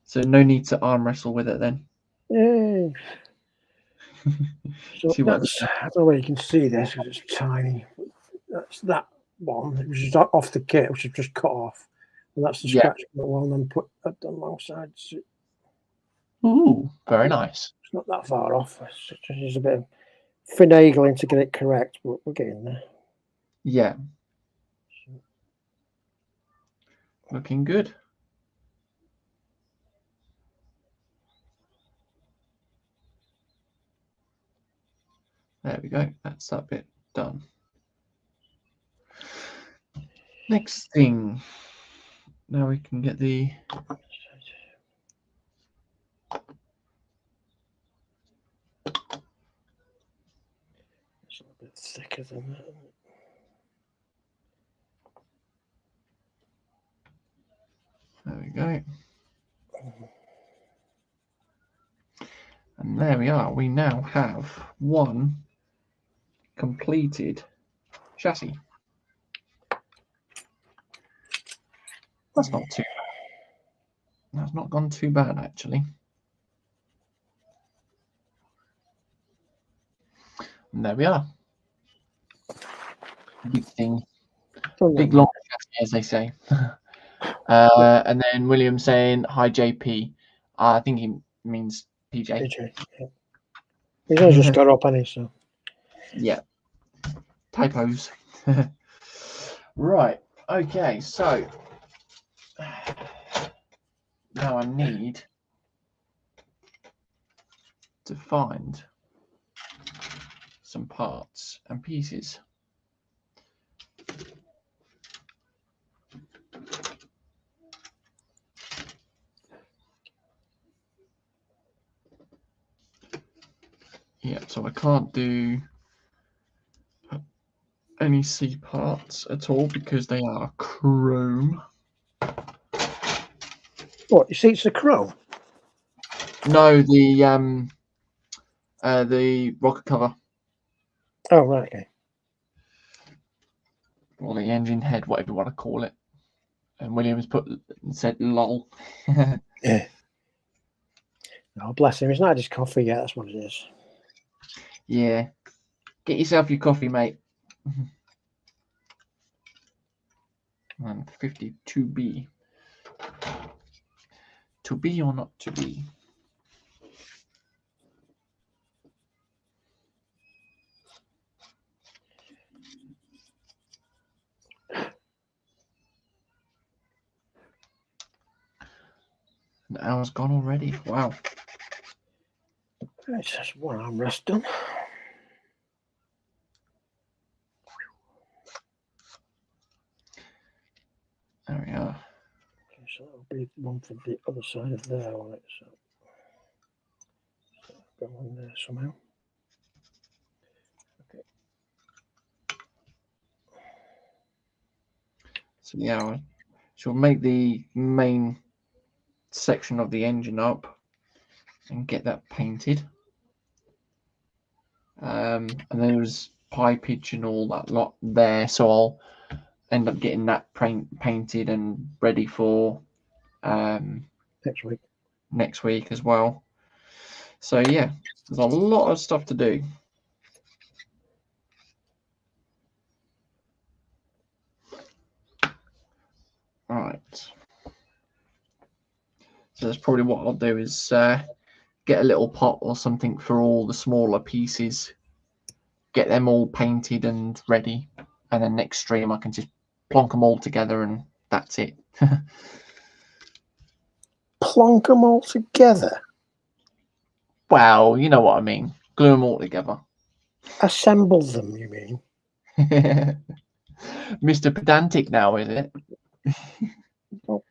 A: So no need to arm wrestle with it then.
B: Yay! So
A: See what
B: that's, I don't know where you can see this because it's tiny. That's that one, which is off the kit, which I've just cut off. And that's the scratch built one, and put that alongside.
A: Ooh, very nice.
B: It's not that far off. It's just a bit of finagling to get it correct, but we're getting there.
A: Yeah. Looking good. There we go. That's that bit done. Next thing. Now we can get the...
B: It's a little bit thicker than that.
A: There we go. And there we are. We now have one completed chassis. That's not too bad. That's not gone too bad, actually. And there we are. Big thing.
B: Oh, yeah.
A: Big long chassis, as they say. And then William saying, hi, JP. I think he means PJ.
B: PJ. Yeah. He's only just got up, hasn't he? So.
A: Yeah. Typos. Right. Okay. So now I need to find some parts and pieces. Yeah, so I can't do any C parts at all because they are chrome.
B: What, you see it's the chrome?
A: No, the rocker cover.
B: Oh, right, okay.
A: Or the engine head, whatever you want to call it. And Williams said lol.
B: Yeah. Oh, bless him. He's not had his coffee yet. That's what it is.
A: Yeah. Get yourself your coffee, mate. And 52B. To be or not to be? An hour's gone already. Wow.
B: It's just one armrest done.
A: There we are.
B: Okay, so that'll be one for the other side of there on it. So go on there somehow. Okay.
A: So yeah, she'll make the main section of the engine up and get that painted. And there's pipage and all that lot there, so I'll end up getting that painted and ready for next week as well. So yeah, there's a lot of stuff to do. All right. So that's probably what I'll do is get a little pot or something for all the smaller pieces, get them all painted and ready, and then next stream I can just plonk them all together and that's it.
B: Plonk them all together?
A: Well, you know what I mean. Glue them all together.
B: Assemble them, you mean?
A: Mr. Pedantic now, is it?
B: Don't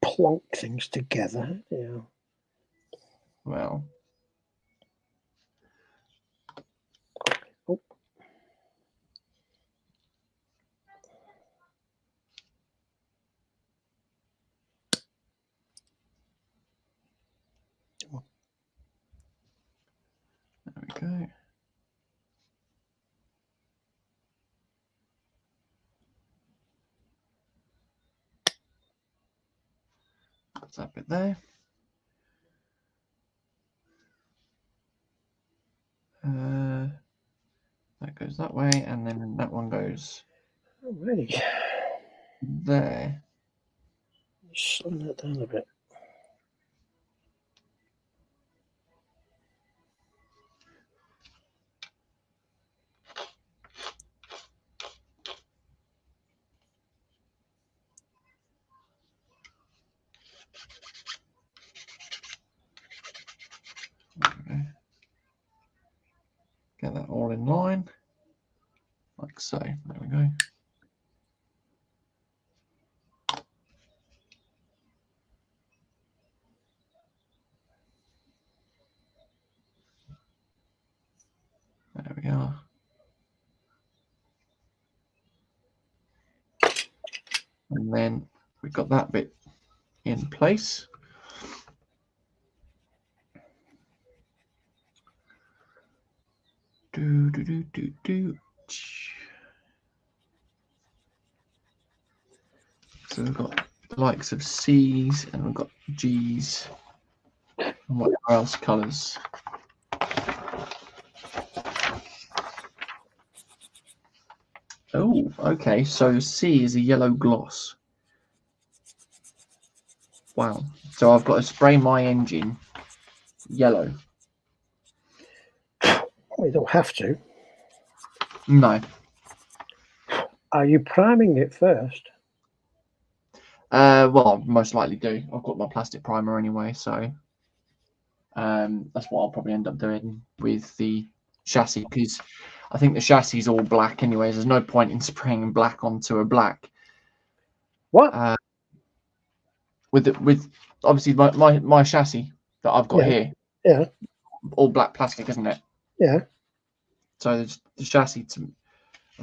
B: plonk things together, yeah.
A: Well.
B: Oh.
A: There we go. That's that bit there. That goes that way, and then that one goes
B: Alrighty.
A: there.
B: Slim that down a bit.
A: Okay. Get that all in line, like so. There we go. There we are. And then we've got that bit in place. Do, do, do, do, do. So we've got the likes of C's and we've got G's and what else colours. Oh, okay. So C is a yellow gloss. Wow. So I've got to spray my engine yellow.
B: Well, you don't have to.
A: No.
B: Are you priming it first?
A: Well, I most likely do. I've got my plastic primer anyway, so that's what I'll probably end up doing with the chassis, because I think the chassis is all black anyways. There's no point in spraying black onto a black.
B: What?
A: With obviously my chassis that I've got here,
B: Yeah.
A: all black plastic, isn't it?
B: Yeah.
A: So the chassis, to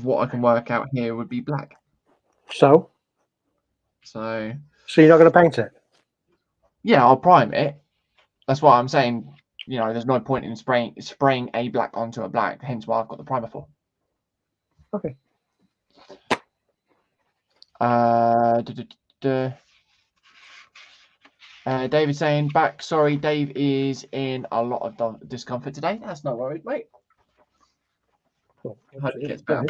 A: what I can work out here, would be black.
B: So
A: So
B: you're not going to paint it?
A: yeah, I'll prime it. That's what I'm saying. You know, there's no point in spraying a black onto a black. Hence why I've got the primer for.
B: Okay.
A: David saying back. Sorry, Dave is in a lot of discomfort today. That's no worries, mate.
B: Well,
A: Hope it gets better.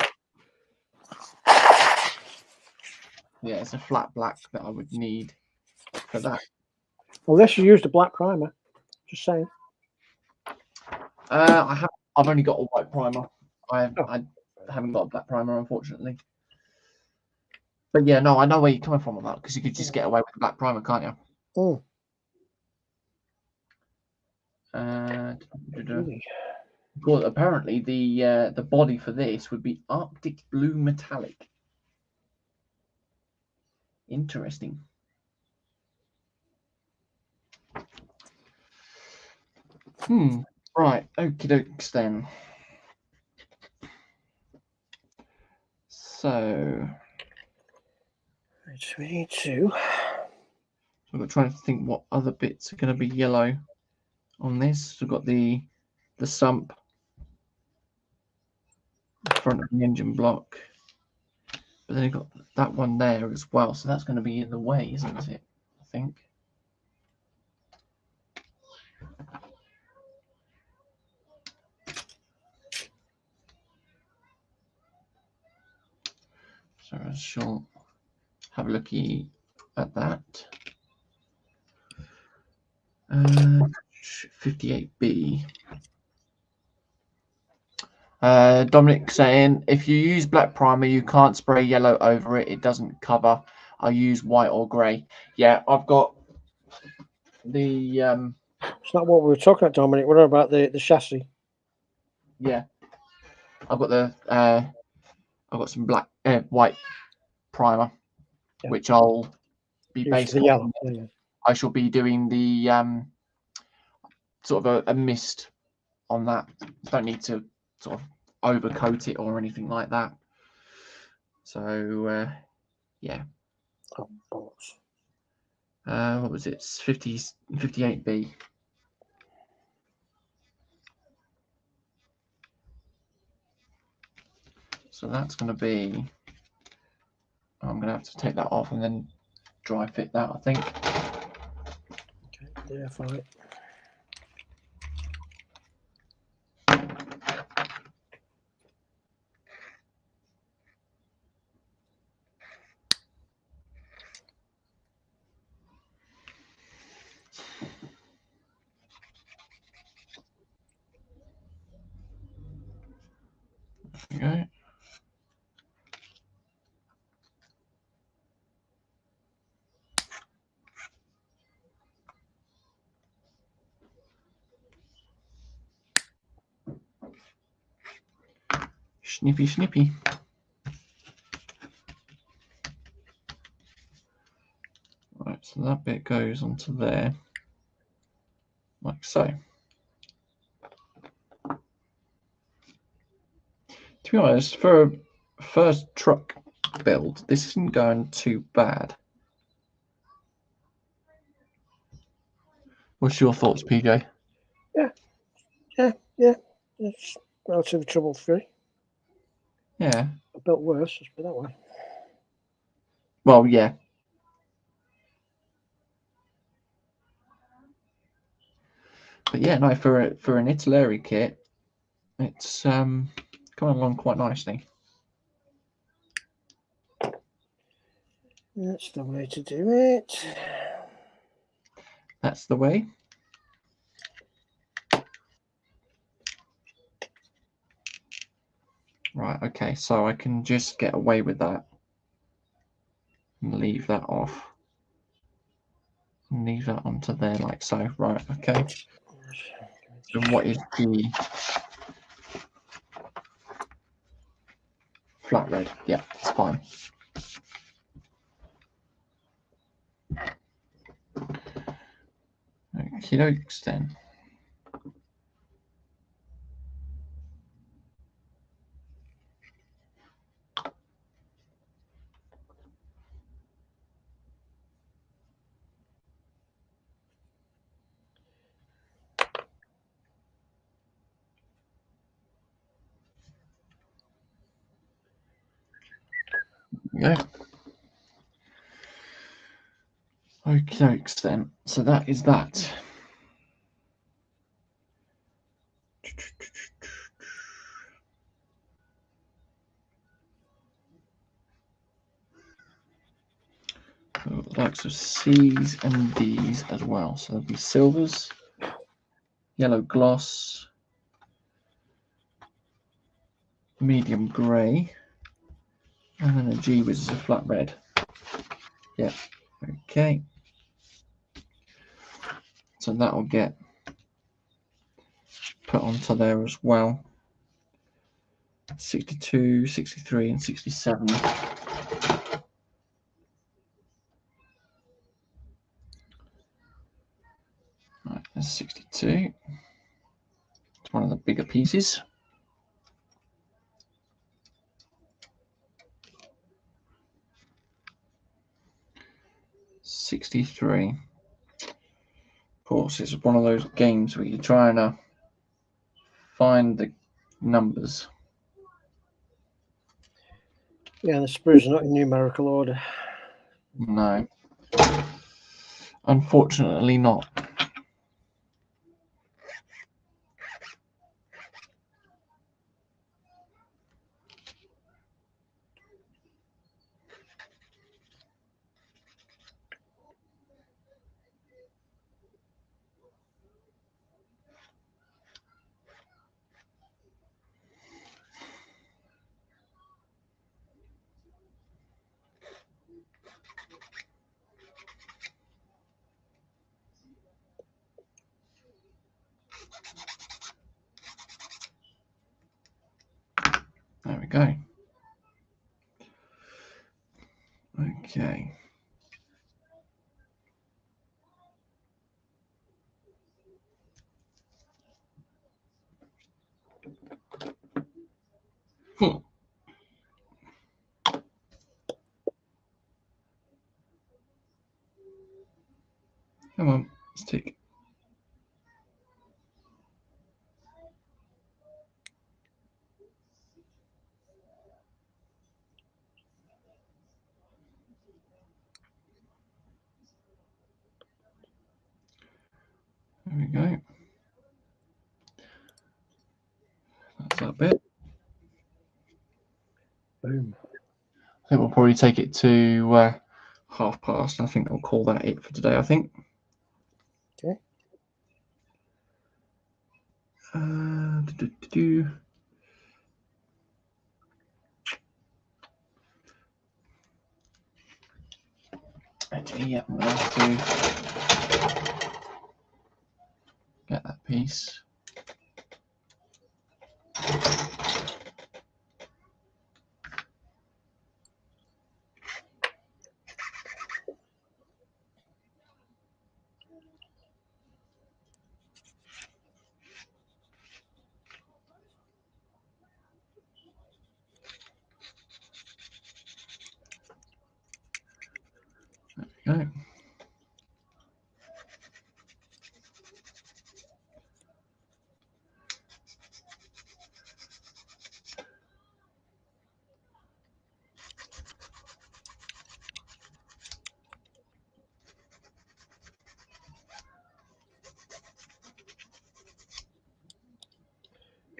A: Yeah, it's a flat black that I would need for that.
B: Unless you used a black primer. Just saying.
A: I've only got a white primer. I haven't got a black primer, unfortunately. But yeah, no, I know where you're coming from on that, because you could just get away with a black primer, can't you? Well, apparently the body for this would be Arctic blue metallic. Interesting. Right. Okie dokes then. So
B: we need to.
A: So I'm trying to think what other bits are going to be yellow on this. We've got the sump, the front of the engine block, but then you've got that one there as well. So that's going to be in the way, isn't it? I think. So I shall have a looky at that. 58B. Dominic saying, if you use black primer, you can't spray yellow over it. It doesn't cover. I use white or grey. Yeah, I've got the.
B: It's not what we were talking about, Dominic. What about the chassis?
A: Yeah, I've got the. I've got some white primer, which I'll be based on.
B: Yellow.
A: I shall be doing the sort of a mist on that. Don't need to sort of overcoat it or anything like that. So yeah.
B: Oh, balls.
A: What was it? 58B. So that's going to be. I'm going to have to take that off and then dry fit that, I think.
B: Okay, yeah, fine.
A: There we go. Snippy, snippy. Right, so that bit goes onto there, like so. To be honest, for a first truck build, this isn't going too bad. What's your thoughts, PJ?
B: Yeah. It's relatively trouble-free.
A: Yeah.
B: I built worse, let's put it that way.
A: Well, yeah. But yeah, no, for an Italeri kit, it's coming along quite nicely.
B: That's the way to do it.
A: That's the way. Right, okay, so I can just get away with that and leave that off. And leave that onto there like so. Right, okay. And what is the flat red? Yeah, it's fine. Okie dokes then. Yeah. Okie dokes then. So that is that. Likes of C's and D's as well. So there'll be silvers, yellow gloss, medium grey, and then a G which is a flat red. Yeah. Okay. So that will get put onto there as well. 62, 63, and 67. Right, that's 62. It's one of the bigger pieces. 63. Of course, it's one of those games where you're trying to find the numbers.
B: Yeah, the sprues are not in numerical order.
A: No. Unfortunately not. There we go. Okay. Come on, stick. There we go. That's that bit.
B: Boom.
A: I think we'll probably take it to past. I think we'll call that it for today, I think.
B: Okay.
A: Actually, yeah, we'll have to get that piece. There we go.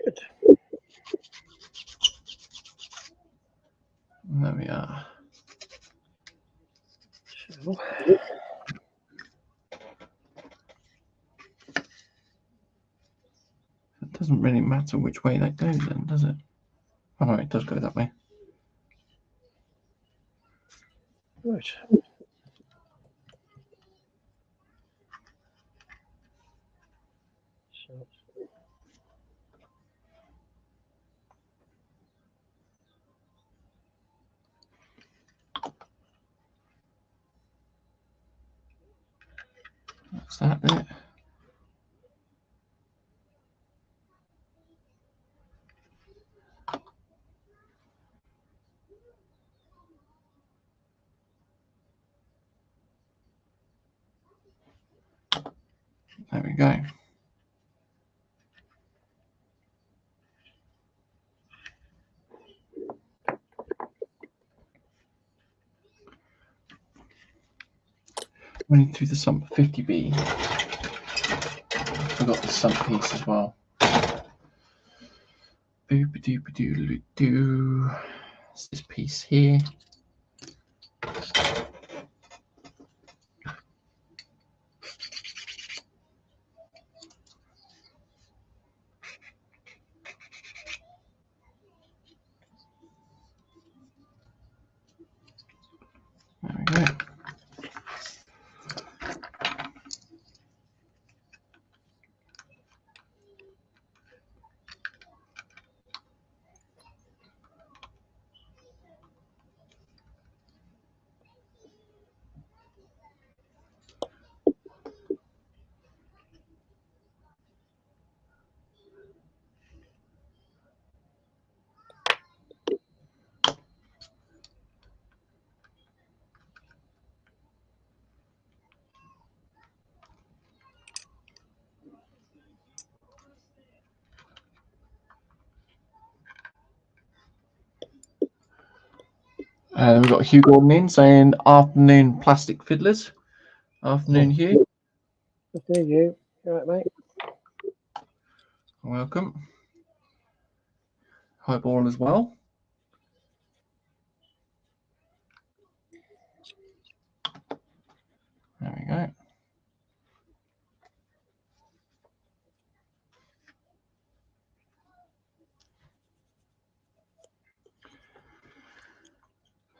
B: Good.
A: And there we are.
B: So,
A: Doesn't really matter which way that goes then, does it? Oh, no, it does go that way.
B: Right. So,
A: What's that there? There we go. Running through the sump 50B. Forgot the sump piece as well. Boop-a-doop-a-doodle-doo. It's this piece here. There we go. We've got Hugh Gordon in saying, afternoon, plastic fiddlers. Afternoon, Hugh.
B: there you. All right, mate.
A: Welcome. Hope all as well. There we go.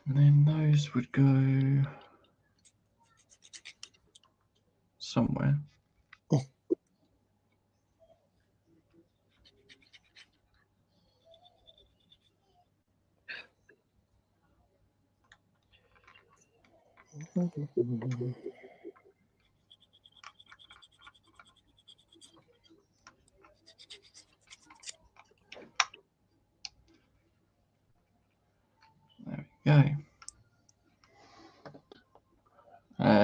A: And then those would go somewhere. There we go.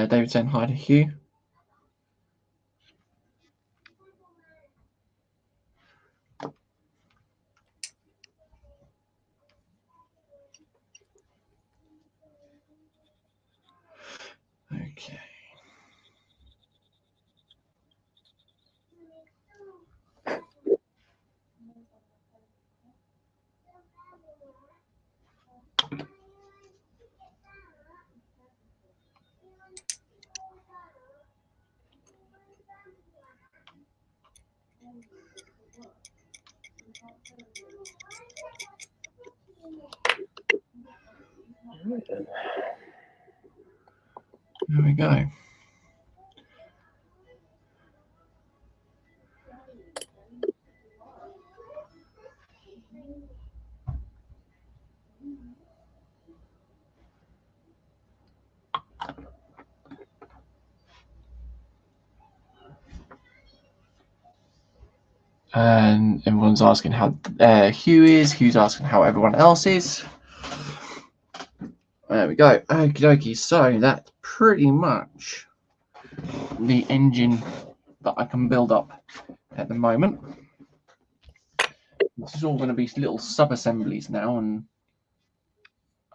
A: David saying hi to Hugh. Okay. There we go. And everyone's asking how Hugh is. Hugh's asking how everyone else is. There we go. Okie dokie. So that's pretty much the engine that I can build up at the moment. This is all going to be little sub-assemblies now and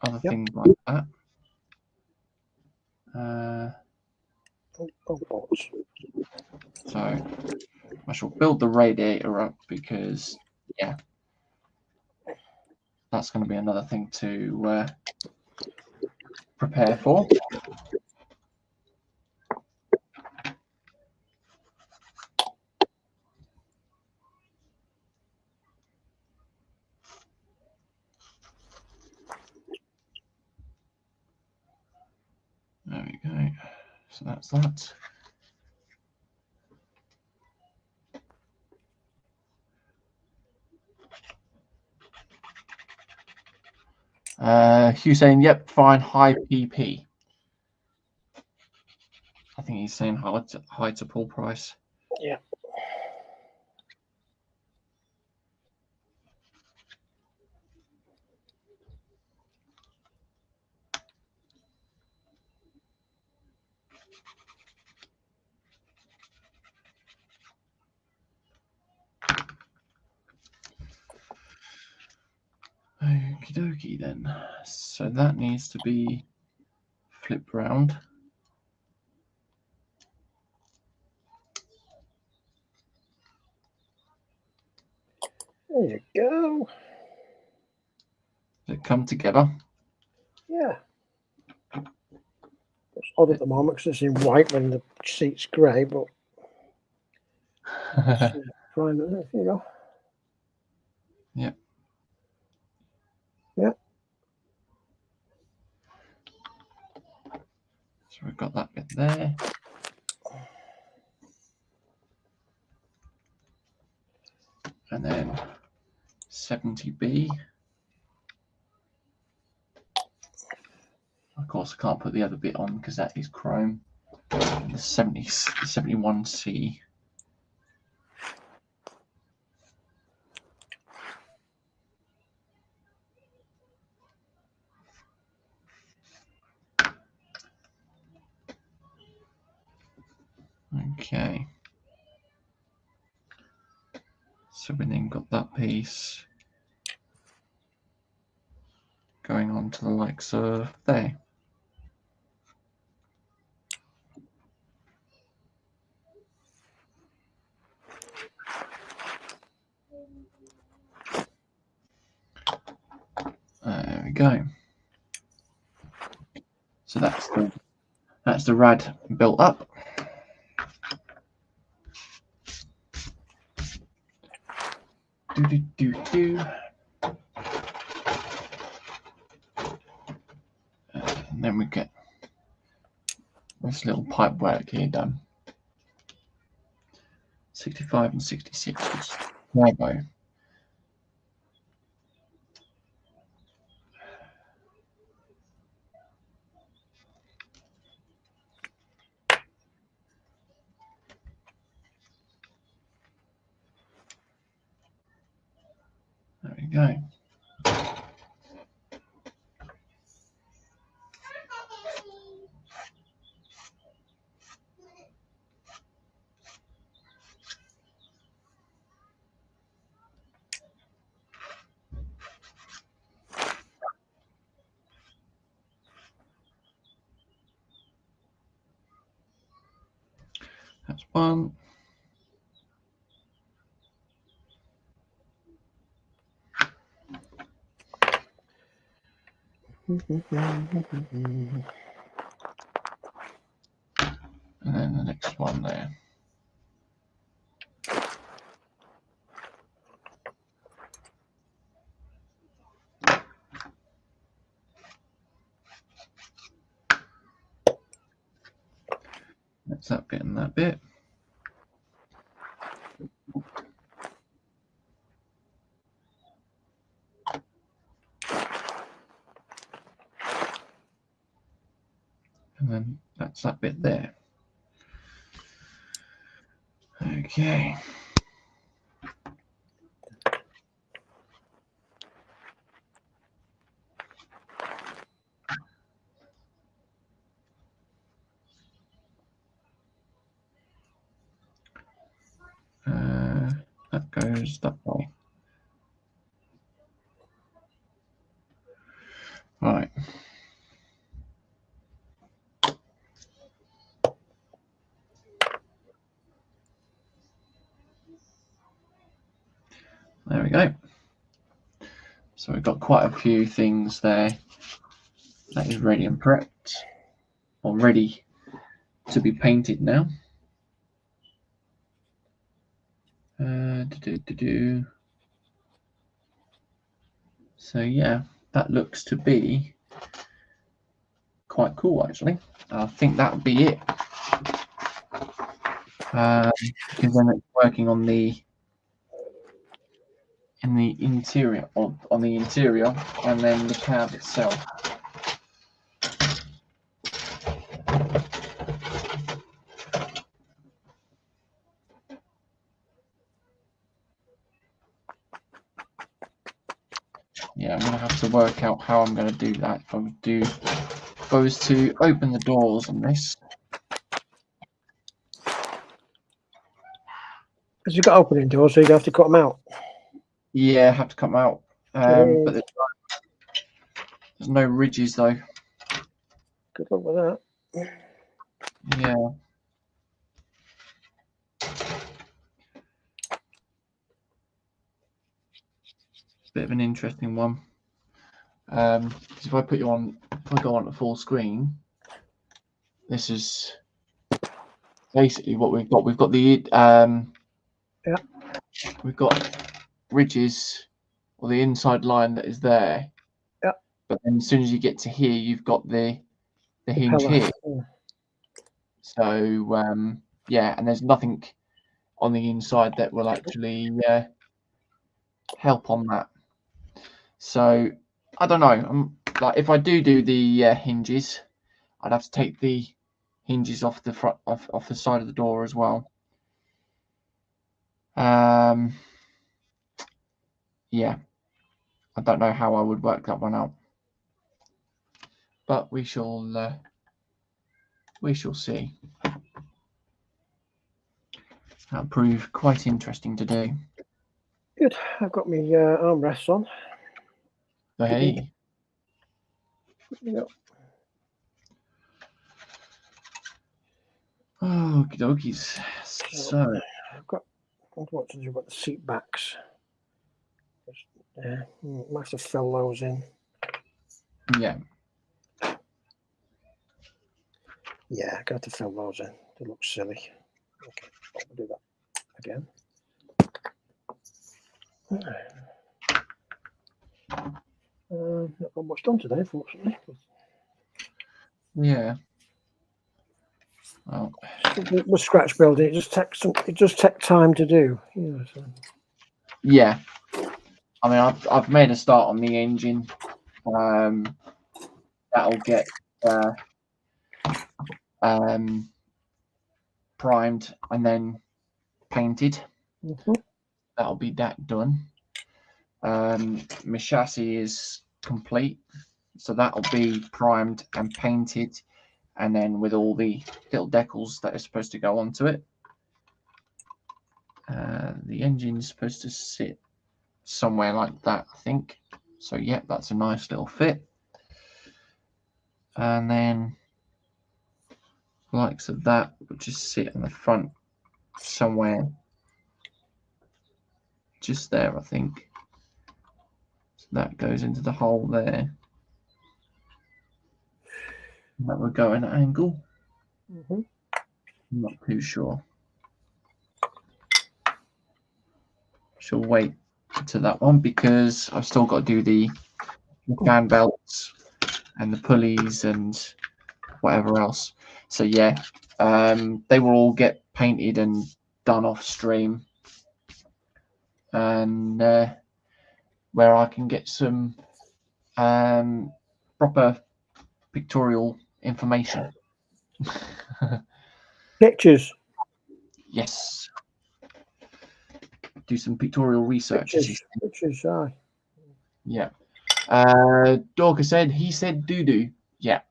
A: other things like that. So I shall build the radiator up because, yeah, that's going to be another thing to prepare for. So that's that. Hugh saying, yep, fine, high PP. I think he's saying high to pull price.
B: Yeah.
A: Okie dokie then. So that needs to be flipped round.
B: There you go.
A: Does it come together?
B: Yeah. It's odd at the moment because it's in white when the seat's grey, but fine. There you go.
A: Yep.
B: Yeah.
A: So we've got that bit there. And then 70B. Of course, I can't put the other bit on because that is chrome. The 71C. Okay. So we then got that piece going on to the likes of there. There we go. So that's the rad built up. And then we get this little pipe work here done. 65 and 66, which is turbo. There we go. That's one. And then the next one there. That's that bit and that bit. And then that's that bit there. Okay. That goes that way. Right. There we go. So we've got quite a few things there that is ready and prepped, or ready to be painted now. So yeah, that looks to be quite cool actually. I think that would be it. Because then it's working on the interior on the interior, and then the cab itself. Yeah, I'm gonna have to work out how I'm gonna do that. If I was to open the doors on this.
B: Because you've got opening doors, so you have to cut them out.
A: Yeah, have to come out. But there's no ridges though.
B: Good luck with that.
A: Yeah. Bit of an interesting one. If I put you on, if I go on to full screen, this is basically what we've got. We've got the
B: Yeah.
A: We've got ridges, or the inside line that is there.
B: Yeah.
A: But then as soon as you get to here, you've got the hinge
B: Pillar.
A: here.
B: Yeah.
A: So yeah, and there's nothing on the inside that will actually help on that. So I don't know. Like if I do the hinges, I'd have to take the hinges off the front, off the side of the door as well. Yeah, I don't know how I would work that one out, but we shall see. That'll prove quite interesting to do.
B: Good. I've got my armrests on.
A: So, hey.
B: Yep.
A: Oh, okie dokies. So
B: I've got what to do about the seat backs. Might have to fill those in.
A: Yeah.
B: Yeah, I got to fill those in. They look silly. Okay, I'll do that again. Not got much done today, unfortunately.
A: Yeah. Well,
B: with scratch building, it just takes time to do. Yeah. So.
A: Yeah. I mean, I've made a start on the engine. That'll get primed and then painted. That'll be that done. My chassis is complete, so that'll be primed and painted, and then with all the little decals that are supposed to go onto it. The engine is supposed to sit somewhere like that, I think. So yeah, that's a nice little fit. And then likes of that will just sit in the front somewhere, just there, I think. So that goes into the hole there. And that would go in an angle. I'm not too sure. Shall wait to that one because I've still got to do the fan belts and the pulleys and whatever else. So yeah, they will all get painted and done off stream, and where I can get some proper pictorial information.
B: Pictures.
A: Yes. Do some pictorial research.
B: Pictures, aye.
A: Yeah. Dorcas said, he said doo-doo. Yeah.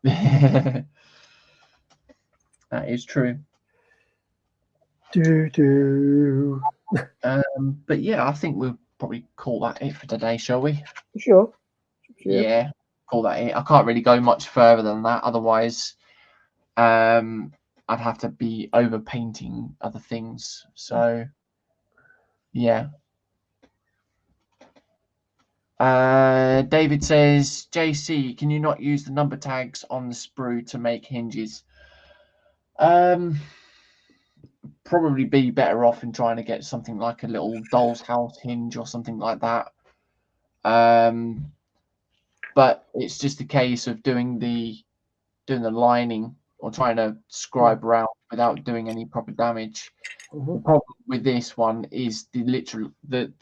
A: That is true.
B: Doo-doo.
A: But yeah, I think we'll probably call that it for today, shall we?
B: Sure.
A: Yeah, call that it. I can't really go much further than that. Otherwise, I'd have to be over painting other things. So, yeah. David says, JC, can you not use the number tags on the sprue to make hinges? Probably be better off in trying to get something like a little doll's house hinge or something like that. But it's just a case of doing the lining or trying to scribe around without doing any proper damage.
B: Mm-hmm.
A: The problem with this one is the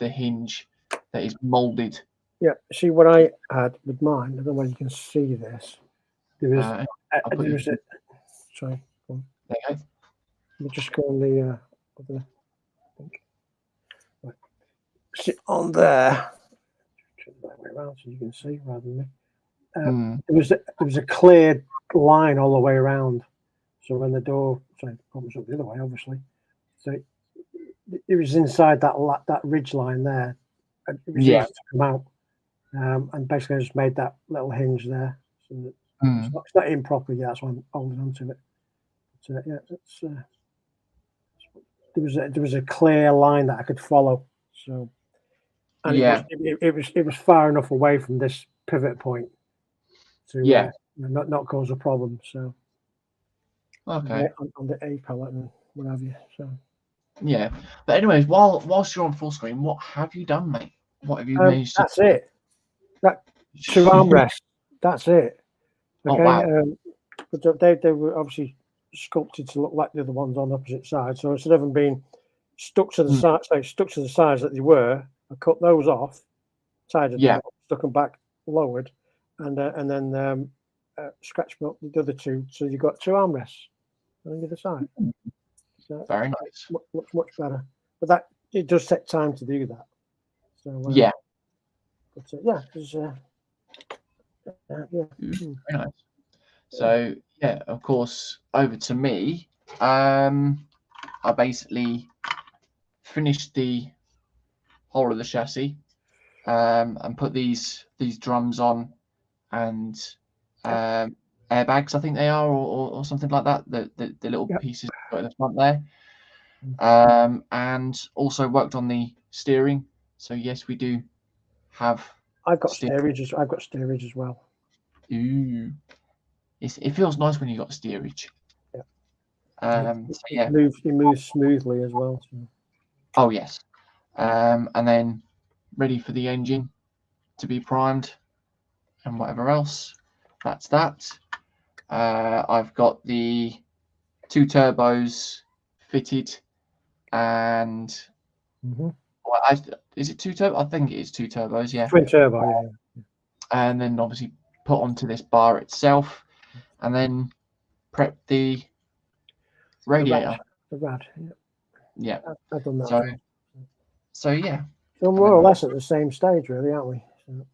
A: hinge that is molded.
B: Yeah. See what I had with mine. I don't know whether you can see this. There was. There was a. Sorry. Go on.
A: There you go.
B: Let me just go on the other. Right. See on there. Turn the right way around so you can see rather than me. There was a clear line all the way around. So when the door opens up the other way, obviously. So it was inside that ridge line there. It was easy to come out. And basically I just made that little hinge there. So that it's not in properly yet, that's why I'm holding onto it. But there was a clear line that I could follow. So and it was far enough away from this pivot point to not cause a problem. So
A: okay,
B: on the A pallet and what have you. So
A: yeah, but anyways, whilst you're on full screen, what have you done, mate? What have you managed?
B: That's it. That 2 armrests. That's it. Okay.
A: Oh wow.
B: But they were obviously sculpted to look like the other ones on opposite sides. So instead of them being stuck to the sides that they were, I cut those off, tied them up, stuck them back lowered, and then scratched up the other two. So you've got 2 armrests on the other side. So
A: very nice.
B: Looks much better. But it does take time to do that. So But it's,
A: very nice. So of course, over to me. I basically finished the whole of the chassis, and put these drums on, and airbags, I think they are, or something like that. The little pieces at the front there, and also worked on the steering. So yes, we do have.
B: I've got steerage. I've got steerage as well.
A: Ooh, it feels nice when you got steerage.
B: Yeah. It moves smoothly as well. So.
A: Oh yes, and then ready for the engine to be primed and whatever else. That's that. I've got the 2 turbos fitted, and is it 2 turbo? I think it is 2 turbos. Yeah,
B: twin turbo. Yeah.
A: And then obviously put onto this bar itself, and then prep the radiator.
B: The rad.
A: Yeah.
B: I've done that.
A: So yeah.
B: So more or less at the same stage, really, aren't we? So,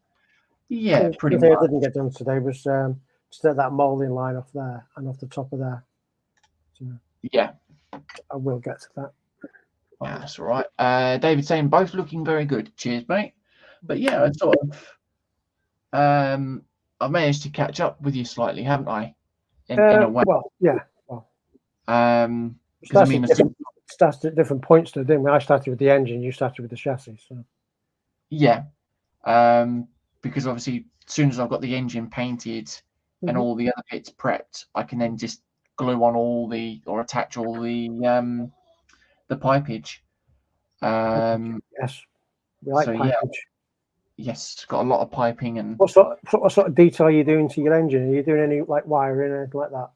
A: yeah, pretty much.
B: The thing I didn't get done today was to set that molding line off there and off the top of there. So
A: yeah.
B: I will get to that.
A: Yeah, that's all right. David saying both looking very good. Cheers, mate. But yeah, I sort of I managed to catch up with you slightly, haven't I? In a way.
B: Well, yeah. Well,
A: because I mean,
B: started at different points, though, didn't we? I started with the engine, you started with the chassis. So
A: yeah, because obviously, as soon as I've got the engine painted and all the other bits prepped, I can then just glue on attach all the pipage.
B: Yes, we like pipage.
A: Yes, got a lot of piping. And
B: what sort of detail are you doing to your engine? Are you doing any like wiring or anything like that?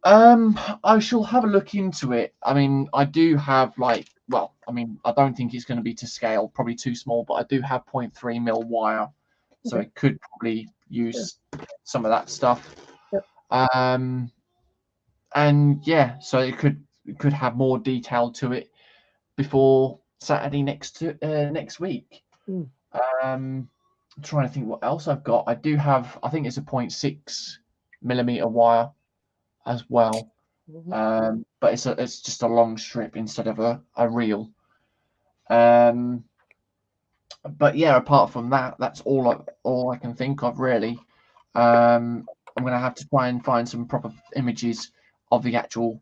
A: I shall have a look into it. I mean, I do have I don't think it's going to be to scale, probably too small, but I do have 0.3 mil wire, so it could probably use some of that stuff. And so it could have more detail to it before Saturday next week. I'm trying to think what else I've got. I do have, I think it's a 0.6 millimeter wire as well, but it's just a long strip instead of a reel. But yeah, apart from that, that's all I can think of really. I'm gonna have to try and find some proper images of the actual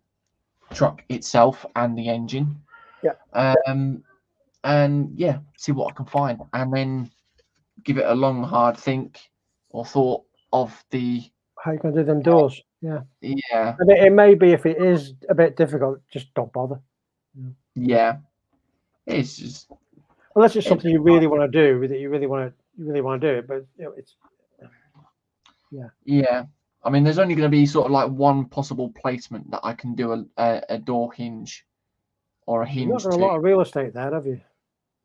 A: truck itself and the engine. And see what I can find, and then give it a long, hard think or thought of
B: how you gonna do them doors. Yeah.
A: I
B: mean, it may be, if it is a bit difficult, just don't bother.
A: Yeah. It's just,
B: unless it's something you really want to do, that you really want to do it, but it's
A: I mean, there's only going to be sort of like one possible placement that I can do a door hinge or a
B: You've not
A: hinge
B: got a
A: to.
B: lot of real estate there, have you?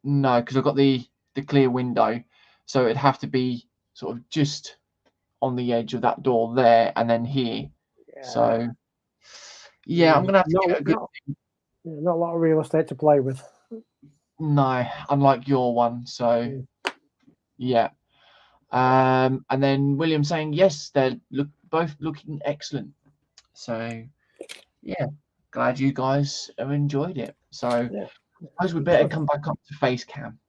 A: No, because I've got the clear window, so it'd have to be sort of just on the edge of that door there, and then here.
B: Yeah.
A: So yeah, I'm gonna have to get a good.
B: Not a lot of real estate to play with.
A: No, unlike your one. So yeah. And then William saying yes, they're both looking excellent. So yeah, glad you guys have enjoyed it. So I suppose we better come back up to face cam.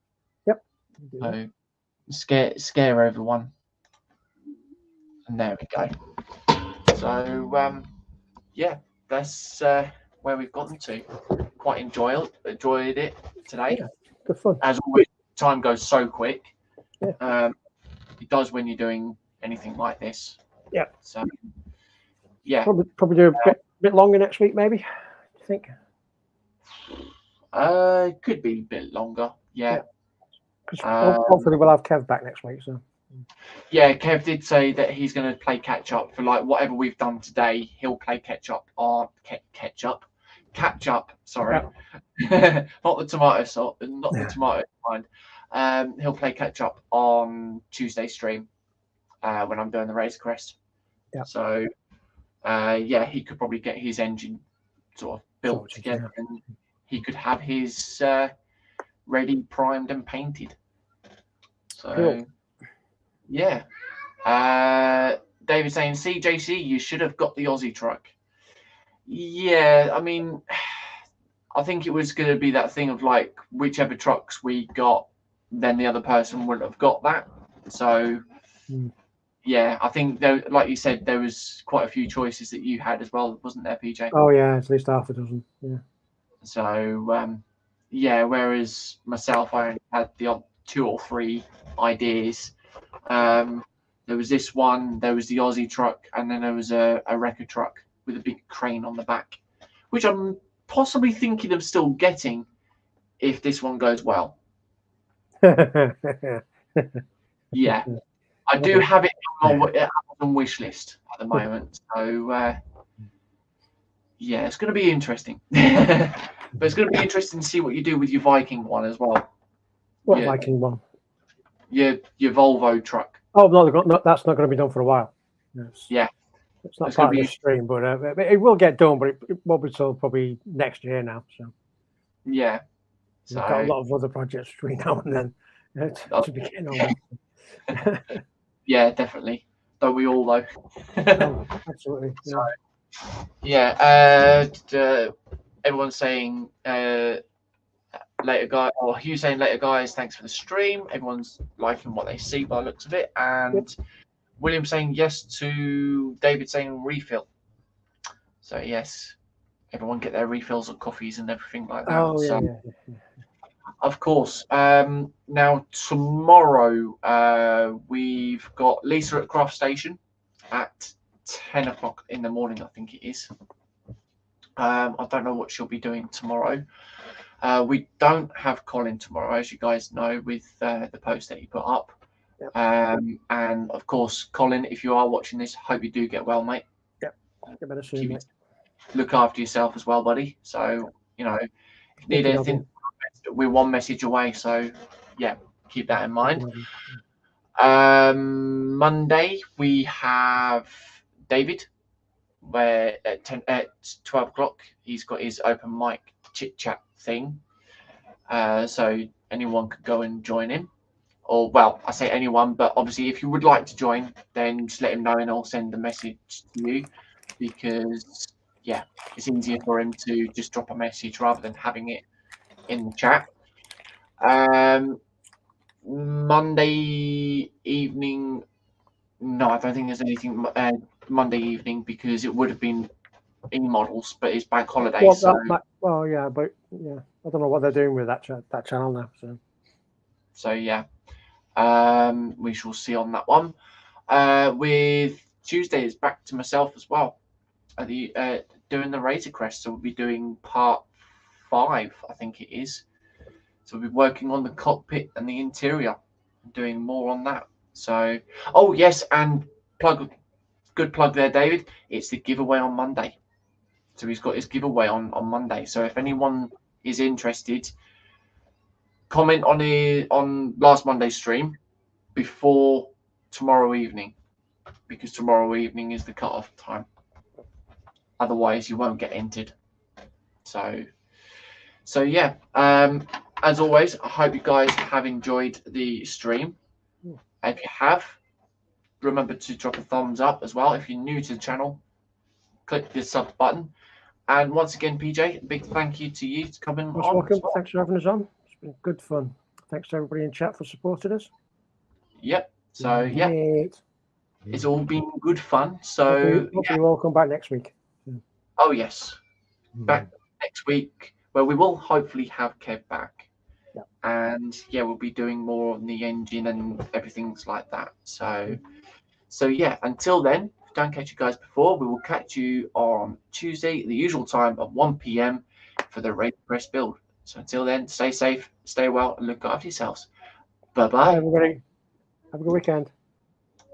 B: Yep.
A: So scare everyone. And there we go. So yeah, that's where we've gotten to. Quite enjoyed it today.
B: Yeah, good fun.
A: As always, time goes so quick.
B: Yeah.
A: It does when you're doing anything like this.
B: Yeah.
A: So yeah.
B: Probably do a bit longer next week, maybe. Do you think?
A: Could be a bit longer. Yeah.
B: Because hopefully we'll have Kev back next week. So.
A: Yeah, Kev did say that he's going to play catch up for like whatever we've done today. He'll play catch up on catch up. Sorry, not the tomato sauce, not the tomato kind. He'll play catch up on Tuesday stream when I'm doing the Razor Crest.
B: Yeah.
A: So yeah, he could probably get his engine sort of built together, and he could have his ready, primed, and painted. So. Cool. Yeah. David saying, CJC, you should have got the Aussie truck. Yeah, I mean, I think it was going to be that thing of like, whichever trucks we got, then the other person wouldn't have got that. So, yeah, I think, like you said, there was quite a few choices that you had as well, wasn't there, PJ?
B: Oh, yeah, at least half a dozen. Yeah.
A: So, yeah, whereas myself, I only had the odd 2 or 3 ideas. There was this one, there was the Aussie truck, and then there was a wrecker truck with a big crane on the back, which I'm possibly thinking of still getting if this one goes well. Yeah, I do have it on my Amazon wish list at the moment. So, yeah, it's going to be interesting. But it's going to be interesting to see what you do with your Viking one as well.
B: What Viking one?
A: Your Volvo truck.
B: Oh no, that's not going to be done for a while.
A: Yeah,
B: it's not part of the stream, but it will get done. But it won't be till probably next year now. So
A: yeah, so
B: we've got a lot of other projects between now and then to be getting on with.
A: Yeah, definitely. Don't we all though?
B: Oh, absolutely.
A: So, yeah. Everyone's saying later, guy. Oh, Hugh saying later, guys. Thanks for the stream. Everyone's liking what they see by the looks of it, and William saying yes to David saying refill. So yes, everyone get their refills of coffees and everything like that.
B: Oh yeah,
A: so,
B: yeah.
A: Of course. Now tomorrow we've got Lisa at Craft Station at 10 o'clock in the morning. I think it is. I don't know what she'll be doing tomorrow. We don't have Colin tomorrow, as you guys know, with the post that he put up.
B: Yep.
A: And of course, Colin, if you are watching this, hope you do get well, mate.
B: Yep. Get better soon, mate.
A: Look after yourself as well, buddy. So, you know, if you need anything, we're one message away. So, yeah, keep that in mind. Monday, we have David, where at 12 o'clock, he's got his open mic chit chat thing. So anyone could go and join him. Or, well, I say anyone, but obviously if you would like to join, then just let him know and I'll send a message to you, because, yeah, it's easier for him to just drop a message rather than having it in the chat. Monday evening, no, I don't think there's anything Monday evening, because it would have been e-models, but it's bank holiday.
B: Well, yeah, but yeah, I don't know what they're doing with that channel now.
A: So yeah, we shall see on that one. With Tuesday, it's back to myself as well. Doing the Razor Crest, so we'll be doing part 5, I think it is. So we'll be working on the cockpit and the interior, doing more on that. So, oh yes, and plug good plug there, David. It's the giveaway on Monday. So he's got his giveaway on Monday. So if anyone is interested, comment on last Monday's stream before tomorrow evening, because tomorrow evening is the cut-off time. Otherwise, you won't get entered. So yeah. As always, I hope you guys have enjoyed the stream. If you have, remember to drop a thumbs up as well. If you're new to the channel, click the sub button. And once again, PJ, a big thank you to you for coming on.
B: Welcome. Thanks for having us on. It's been good fun. Thanks to everybody in chat for supporting us.
A: Yep. So yeah, it's all been good fun. So
B: hopefully we'll come back next week.
A: Oh yes, back next week, where we will hopefully have Kev back.
B: Yeah.
A: And yeah, we'll be doing more on the engine and everything's like that. So yeah, until then, if we don't catch you guys before, we will catch you on Tuesday, the usual time of 1 p.m. for the Raid Press build. So until then, stay safe, stay well, and look after yourselves. Bye-bye.
B: Bye, everybody. Have a good weekend.